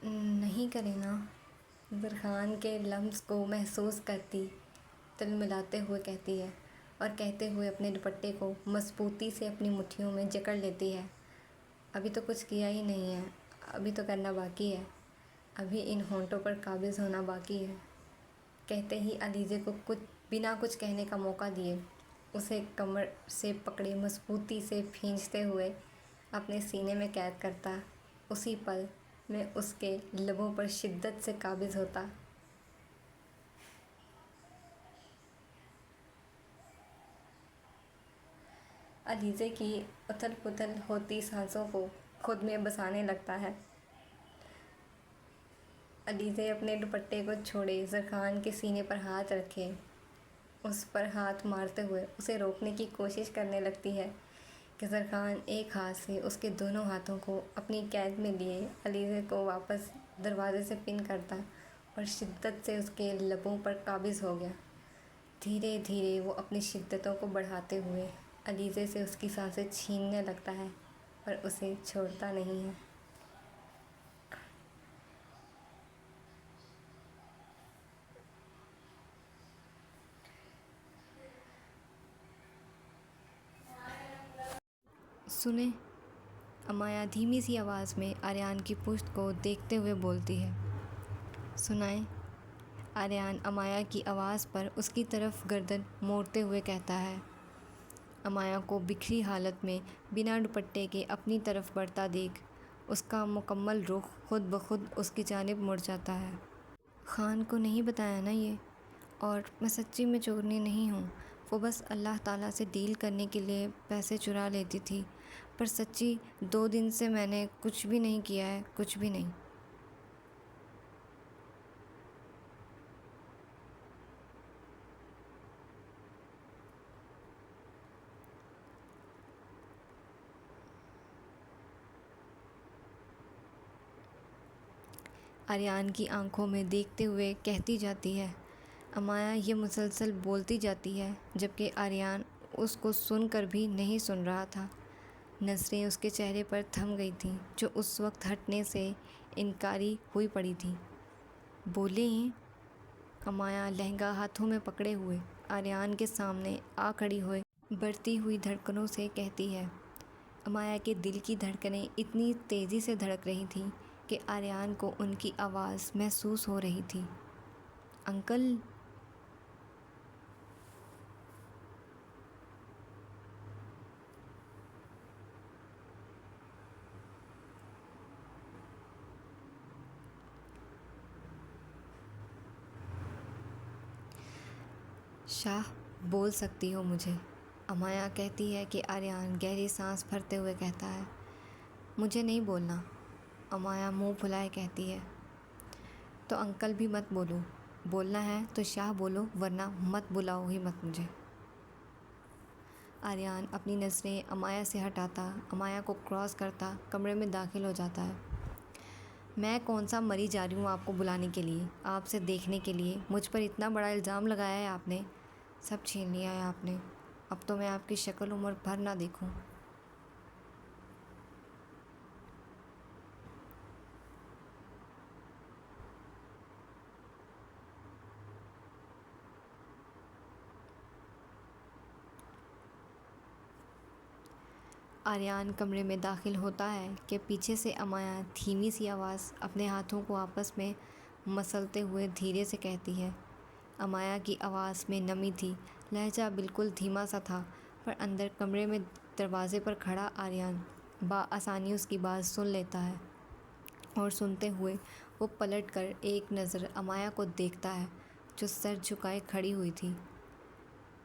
نہیں کرینا۔ زرخان کے لمس کو محسوس کرتی تل ملاتے ہوئے کہتی ہے اور کہتے ہوئے اپنے دوپٹے کو مضبوطی سے اپنی مٹھیوں میں جکڑ لیتی ہے۔ ابھی تو کچھ کیا ہی نہیں ہے، ابھی تو کرنا باقی ہے، ابھی ان ہونٹوں پر قابض ہونا باقی ہے۔ کہتے ہی علیزے کو بنا کچھ کہنے کا موقع دیے اسے کمر سے پکڑے مضبوطی سے کھینچتے ہوئے اپنے سینے میں قید کرتا، اسی پل میں اس کے لبوں پر شدت سے قابض ہوتا۔ علیزے کی اتھل پتھل ہوتی سانسوں کو خود میں بسانے لگتا ہے۔ علیزے اپنے دوپٹے کو چھوڑے زرخان کے سینے پر ہاتھ رکھے اس پر ہاتھ مارتے ہوئے اسے روکنے کی کوشش کرنے لگتی ہے کہ زرخان ایک ہاتھ سے اس کے دونوں ہاتھوں کو اپنی قید میں لیے علیزے کو واپس دروازے سے پن کرتا اور شدت سے اس کے لبوں پر قابض ہو گیا۔ دھیرے دھیرے وہ اپنی شدتوں کو بڑھاتے ہوئے علیزے سے اس کی سانسیں چھیننے لگتا ہے، پر اسے چھوڑتا نہیں ہے۔ سنیں، امایا دھیمی سی آواز میں آریان کی پشت کو دیکھتے ہوئے بولتی ہے۔ سنائیں؟ آریان امایا کی آواز پر اس کی طرف گردن موڑتے ہوئے کہتا ہے۔ امایا کو بکھری حالت میں بنا دوپٹے کے اپنی طرف بڑھتا دیکھ اس کا مکمل رخ خود بخود اس کی جانب مڑ جاتا ہے۔ خان کو نہیں بتایا نا یہ؟ اور میں سچی میں چورنی نہیں ہوں، وہ بس اللہ تعالیٰ سے ڈیل کرنے کے لیے پیسے چرا لیتی تھی، پر سچی 2 دن سے میں نے کچھ بھی نہیں کیا ہے، کچھ بھی نہیں۔ آریان کی آنکھوں میں دیکھتے ہوئے کہتی جاتی ہے۔ امایا یہ مسلسل بولتی جاتی ہے جبکہ آریان اس کو سن کر بھی نہیں سن رہا تھا۔ نظریں اس کے چہرے پر تھم گئی تھیں جو اس وقت ہٹنے سے انکاری ہوئی پڑی تھیں۔ بولیں؟ امایا لہنگا ہاتھوں میں پکڑے ہوئے آریان کے سامنے آ کھڑی ہوئے بڑھتی ہوئی دھڑکنوں سے کہتی ہے۔ امایا کے دل کی دھڑکنیں اتنی تیزی سے دھڑک رہی تھیں کہ آریان کو ان کی آواز محسوس ہو رہی تھی۔ انکل! شاہ بول سکتی ہو مجھے، امایا کہتی ہے کہ آریان گہری سانس بھرتے ہوئے کہتا ہے۔ مجھے نہیں بولنا، امایا منہ پھلائے کہتی ہے۔ تو انکل بھی مت بولو، بولنا ہے تو شاہ بولو ورنہ مت بلاؤ ہی مت مجھے۔ آریان اپنی نظریں امایا سے ہٹاتا امایا کو کراس کرتا کمرے میں داخل ہو جاتا ہے۔ میں کون سا مری جا رہی ہوں آپ کو بلانے کے لیے، آپ سے دیکھنے کے لیے؟ مجھ پر اتنا بڑا الزام لگایا ہے آپ نے، سب چھین لیا ہے آپ نے۔ اب تو میں آپ کی شکل عمر بھر نہ دیکھوں۔ آریان کمرے میں داخل ہوتا ہے کہ پیچھے سے امایا دھیمی سی آواز اپنے ہاتھوں کو آپس میں مسلتے ہوئے دھیرے سے کہتی ہے۔ امایا کی آواز میں نمی تھی، لہجہ بالکل دھیما سا تھا، پر اندر کمرے میں دروازے پر کھڑا آریان بآسانی اس کی بات سن لیتا ہے، اور سنتے ہوئے وہ پلٹ کر ایک نظر امایا کو دیکھتا ہے جو سر جھکائے کھڑی ہوئی تھی۔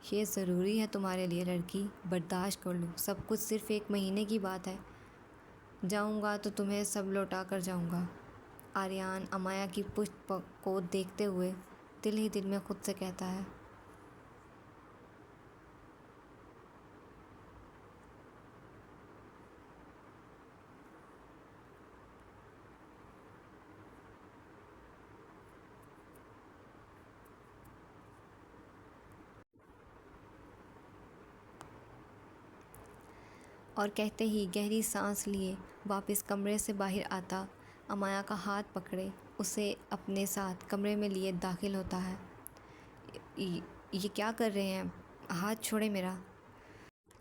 یہ ضروری ہے تمہارے لیے لڑکی، برداشت کر لو، سب کچھ صرف 1 مہینے کی بات ہے، جاؤں گا تو تمہیں سب لوٹا کر جاؤں گا۔ آریان امایا کی پشت کو دیکھتے ہوئے دل ہی دل میں خود سے کہتا ہے۔ اور کہتے ہی گہری سانس لیے واپس کمرے سے باہر آتا، امایا کا ہاتھ پکڑے اسے اپنے ساتھ کمرے میں لیے داخل ہوتا ہے۔ یہ کیا کر رہے ہیں؟ ہاتھ چھوڑے میرا۔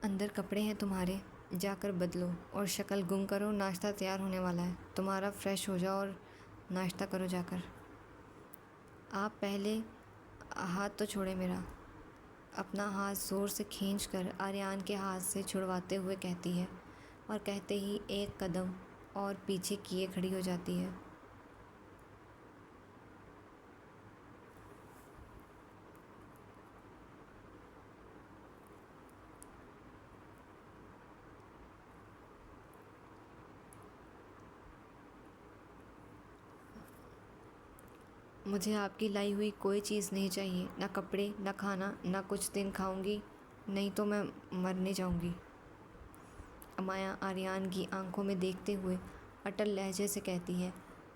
اندر کپڑے ہیں تمہارے، جا کر بدلو اور شکل گم کرو، ناشتہ تیار ہونے والا ہے، تمہارا فریش ہو جاؤ اور ناشتہ کرو جا کر۔ آپ پہلے ہاتھ تو چھوڑے میرا۔ اپنا ہاتھ زور سے کھینچ کر آریان کے ہاتھ سے چھڑواتے ہوئے کہتی ہے، اور کہتے ہی 1 قدم اور پیچھے کیے کھڑی ہو جاتی ہے۔ مجھے آپ کی لائی ہوئی کوئی چیز نہیں چاہیے، نہ کپڑے، نہ کھانا، نہ کچھ دن کھاؤں گی، نہیں تو میں مرنے جاؤں گی۔ امایا آریان کی آنکھوں میں دیکھتے ہوئے اٹل لہجے سے کہتی ہے،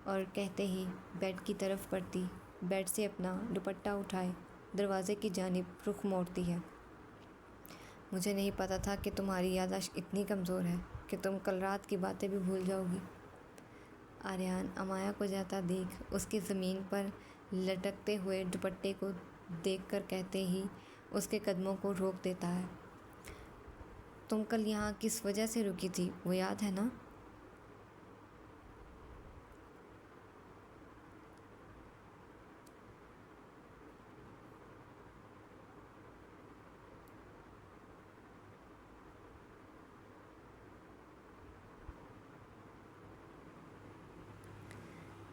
اور کہتے ہی بیڈ کی طرف بڑھتی، بیڈ سے اپنا دوپٹہ اٹھائے دروازے کی جانب رخ موڑتی ہے۔ مجھے نہیں پتا تھا کہ تمہاری یادداشت اتنی کمزور ہے کہ تم کل رات کی باتیں بھی بھول جاؤ گی۔ آریان امایا کو جاتا دیکھ اس کے زمین پر لٹکتے ہوئے دوپٹے کو دیکھ کر کہتے ہی اس کے قدموں کو روک دیتا ہے۔ تم کل یہاں کس وجہ سے رکی تھی، وہ یاد ہے نا؟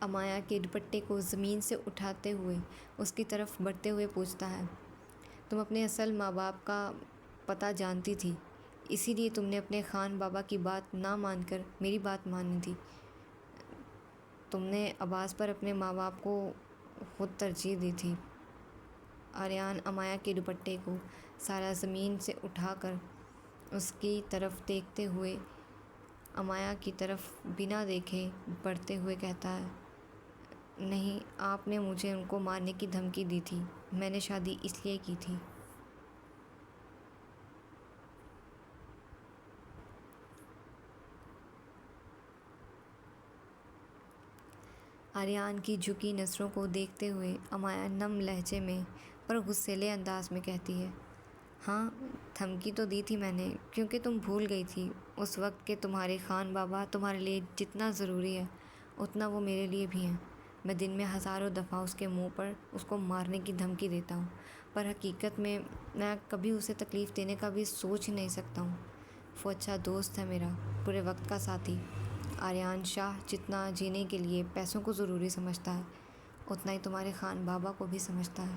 امایا کے دوپٹے کو زمین سے اٹھاتے ہوئے اس کی طرف بڑھتے ہوئے پوچھتا ہے۔ تم اپنے اصل ماں باپ کا پتہ جانتی تھی، اسی لیے تم نے اپنے خان بابا کی بات نہ مان کر میری بات مانی تھی۔ تم نے عباس پر اپنے ماں باپ کو خود ترجیح دی تھی۔ آریان امایا کے دوپٹے کو سارا زمین سے اٹھا کر اس کی طرف دیکھتے ہوئے امایا کی طرف بنا دیکھے بڑھتے ہوئے کہتا ہے، نہیں، آپ نے مجھے ان کو مارنے کی دھمکی دی تھی، میں نے شادی اس لیے کی تھی۔ آریان کی جھکی نظروں کو دیکھتے ہوئے امایا نم لہجے میں پر غصیلے انداز میں کہتی ہے، ہاں، دھمکی تو دی تھی میں نے، کیونکہ تم بھول گئی تھی اس وقت کہ تمہارے خان بابا تمہارے لیے جتنا ضروری ہے اتنا وہ میرے لیے بھی ہیں۔ میں دن میں ہزاروں دفعہ اس کے منہ پر اس کو مارنے کی دھمکی دیتا ہوں، پر حقیقت میں کبھی اسے تکلیف دینے کا بھی سوچ ہی نہیں سکتا ہوں۔ وہ اچھا دوست ہے میرا، پورے وقت کا ساتھی۔ آریان شاہ جتنا جینے کے لیے پیسوں کو ضروری سمجھتا ہے، اتنا ہی تمہارے خان بابا کو بھی سمجھتا ہے۔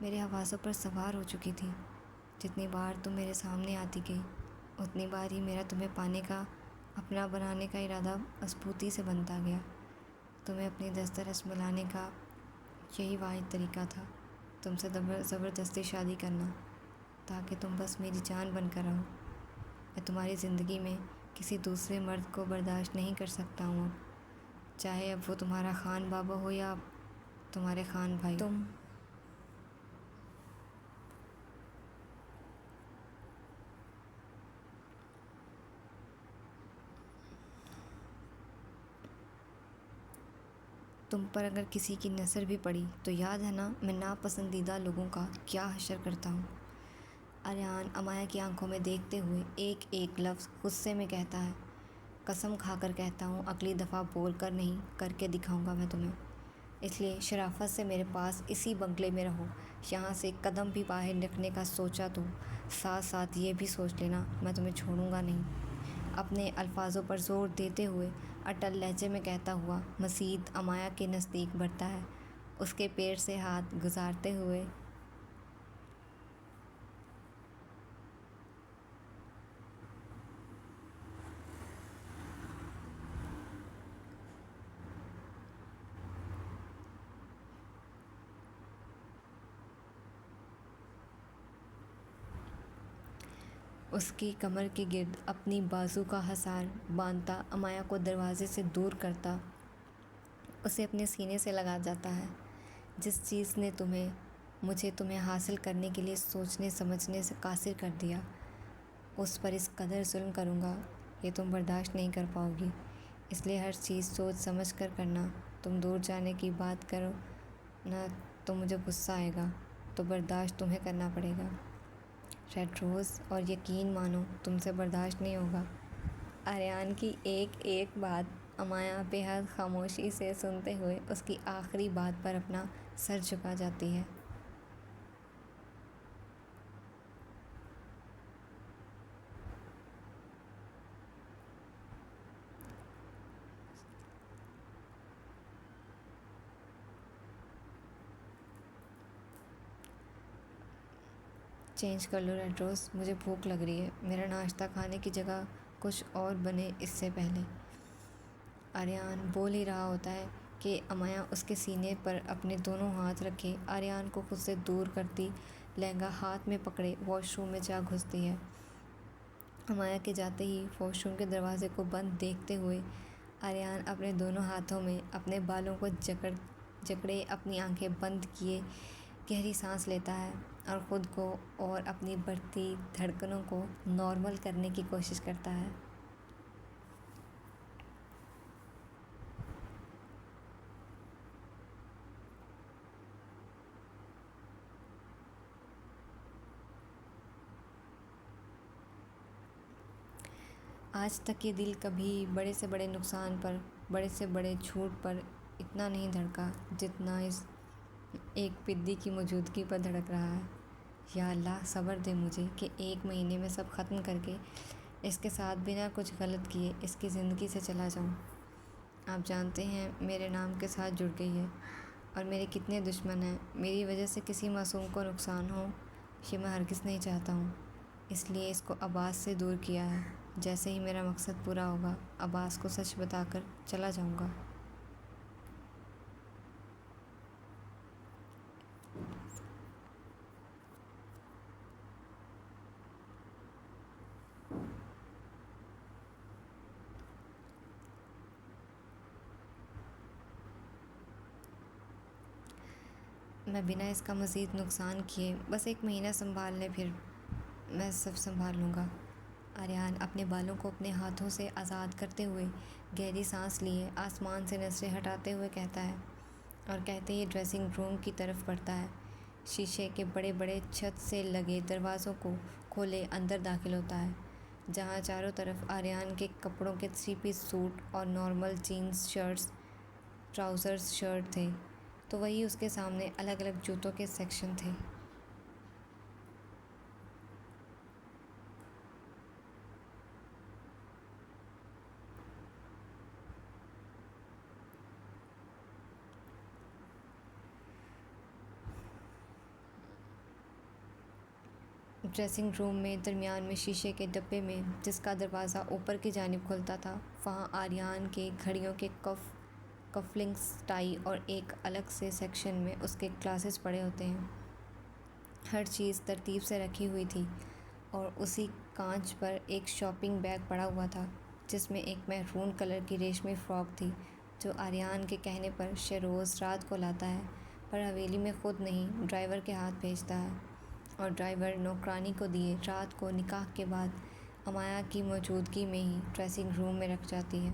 میرے حواسوں پر سوار ہو چکی تھی۔ جتنی بار تم میرے سامنے آتی گئی اتنی بار ہی میرا تمہیں پانے کا، اپنا بنانے کا ارادہ مضبوطی سے بنتا گیا۔ تمہیں اپنی دسترس ملانے کا یہی واحد طریقہ تھا، تم سے زبردستی شادی کرنا، تاکہ تم بس میری جان بن کر رہو۔ میں تمہاری زندگی میں کسی دوسرے مرد کو برداشت نہیں کر سکتا ہوں اب، چاہے اب وہ تمہارا خان بابا ہو یا تمہارے خان بھائی۔ تم پر اگر کسی کی نظر بھی پڑی تو یاد ہے نا میں ناپسندیدہ لوگوں کا کیا حشر کرتا ہوں۔ آریان امایا کی آنکھوں میں دیکھتے ہوئے ایک ایک لفظ غصے میں کہتا ہے۔ قسم کھا کر کہتا ہوں اگلی دفعہ بول کر نہیں کر کے دکھاؤں گا میں تمہیں، اس لیے شرافت سے میرے پاس اسی بنگلے میں رہو۔ یہاں سے قدم بھی باہر رکھنے کا سوچا تو ساتھ ساتھ یہ بھی سوچ لینا میں تمہیں چھوڑوں گا نہیں۔ اپنے الفاظوں پر زور دیتے ہوئے اٹل لہجے میں کہتا ہوا مزید امایا کے نزدیک بڑھتا ہے، اس کے پیر سے ہاتھ گزارتے ہوئے۔ اس کی کمر کے گرد اپنی بازو کا حصار باندھتا امایا کو دروازے سے دور کرتا اسے اپنے سینے سے لگا جاتا ہے۔ جس چیز نے مجھے تمہیں حاصل کرنے کے لیے سوچنے سمجھنے سے قاصر کر دیا، اس پر اس قدر ظلم کروں گا یہ تم برداشت نہیں کر پاؤ گی، اس لیے ہر چیز سوچ سمجھ کر کرنا۔ تم دور جانے کی بات کرو نا تو مجھے غصہ آئے گا، تو برداشت تمہیں کرنا پڑے گا ریڈ روز، اور یقین مانو تم سے برداشت نہیں ہوگا۔ آریان کی ایک ایک بات امایا بے حد خاموشی سے سنتے ہوئے اس کی آخری بات پر اپنا سر جھکا جاتی ہے۔ چینج کر لو ریڈ روز، مجھے بھوک لگ رہی ہے، میرا ناشتہ کھانے کی جگہ کچھ اور بنے اس سے پہلے۔ آریان بول ہی رہا ہوتا ہے کہ امایا اس کے سینے پر اپنے دونوں ہاتھ رکھے آریان کو خود سے دور کرتی لہنگا ہاتھ میں پکڑے واش روم میں جا گھستی ہے۔ امایا کے جاتے ہی واش روم کے دروازے کو بند دیکھتے ہوئے آریان اپنے دونوں ہاتھوں میں اپنے بالوں کو جکڑے اپنی آنکھیں بند کیے گہری سانس لیتا ہے اور خود کو اور اپنی بڑھتی دھڑکنوں کو نارمل کرنے کی کوشش کرتا ہے۔ آج تک یہ دل کبھی بڑے سے بڑے نقصان پر، بڑے سے بڑے جھوٹ پر اتنا نہیں دھڑکا جتنا اس ایک پدی کی موجودگی پر دھڑک رہا ہے۔ یا اللہ صبر دے مجھے کہ 1 مہینے میں سب ختم کر کے اس کے ساتھ بنا کچھ غلط کیے اس کی زندگی سے چلا جاؤں۔ آپ جانتے ہیں میرے نام کے ساتھ جڑ گئی ہے اور میرے کتنے دشمن ہیں، میری وجہ سے کسی معصوم کو نقصان ہو یہ میں ہرگز نہیں چاہتا ہوں، اس لیے اس کو عباس سے دور کیا ہے۔ جیسے ہی میرا مقصد پورا ہوگا عباس کو سچ بتا کر چلا جاؤں گا۔ میں بنا اس کا مزید نقصان کیے بس 1 مہینہ سنبھال لیں، پھر میں سب سنبھال لوں گا۔ آریان اپنے بالوں کو اپنے ہاتھوں سے آزاد کرتے ہوئے گہری سانس لیے آسمان سے نظریں ہٹاتے ہوئے کہتا ہے، اور کہتے ہی ڈریسنگ روم کی طرف بڑھتا ہے۔ شیشے کے بڑے بڑے چھت سے لگے دروازوں کو کھولے اندر داخل ہوتا ہے، جہاں چاروں طرف آریان کے کپڑوں کے 3 پیس سوٹ اور normal jeans shirts trousers shirt تھے، تو وہیں اس کے سامنے الگ الگ جوتوں کے سیکشن تھے۔ ڈریسنگ روم میں درمیان میں شیشے کے ڈبے میں، جس کا دروازہ اوپر کی جانب کھلتا تھا، وہاں آریان کے گھڑیوں کے کفلنگز، ٹائی اور ایک الگ سے سیکشن میں اس کے گلاسز پڑے ہوتے ہیں۔ ہر چیز ترتیب سے رکھی ہوئی تھی اور اسی کانچ پر ایک شاپنگ بیگ پڑا ہوا تھا جس میں ایک میرون کلر کی ریشمی فراک تھی جو آریان کے کہنے پر شہروز رات کو لاتا ہے، پر حویلی میں خود نہیں، ڈرائیور کے ہاتھ بھیجتا ہے، اور ڈرائیور نوکرانی کو دیے رات کو نکاح کے بعد امایا کی موجودگی میں ہی ڈریسنگ روم میں رکھ جاتی ہے۔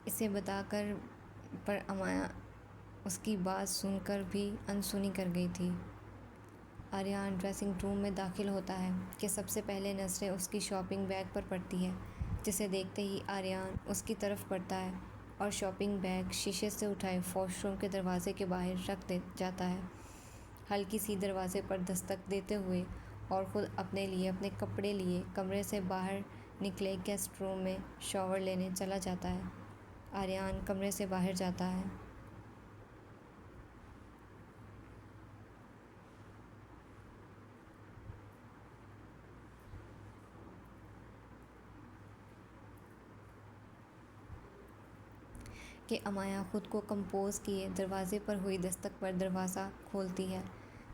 اسے بتا کر پر امایا اس کی بات سن کر بھی انسنی کر گئی تھی۔ آریان ڈریسنگ روم میں داخل ہوتا ہے کہ سب سے پہلے نظریں اس کی شاپنگ بیگ پر پڑتی ہے، جسے دیکھتے ہی آریان اس کی طرف بڑھتا ہے اور شاپنگ بیگ شیشے سے اٹھائے واش روم کے دروازے کے باہر رکھ جاتا ہے، ہلکی سی دروازے پر دستک دیتے ہوئے، اور خود اپنے کپڑے لیے کمرے سے باہر نکلے گیسٹ روم میں شاور لینے چلا جاتا ہے۔ آریان کمرے سے باہر جاتا ہے کہ امایا خود کو کمپوز کیے دروازے پر ہوئی دستک پر دروازہ کھولتی ہے۔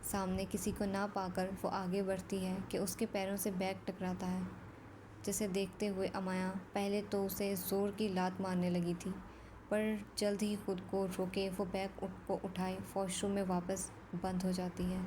سامنے کسی کو نہ پا کر وہ آگے بڑھتی ہے کہ اس کے پیروں سے بیگ ٹکراتا ہے، جسے دیکھتے ہوئے امایا پہلے تو اسے زور کی لات مارنے لگی تھی، پر جلد ہی خود کو روکے وہ بیگ کو اٹھائے واش روم میں واپس بند ہو جاتی ہے۔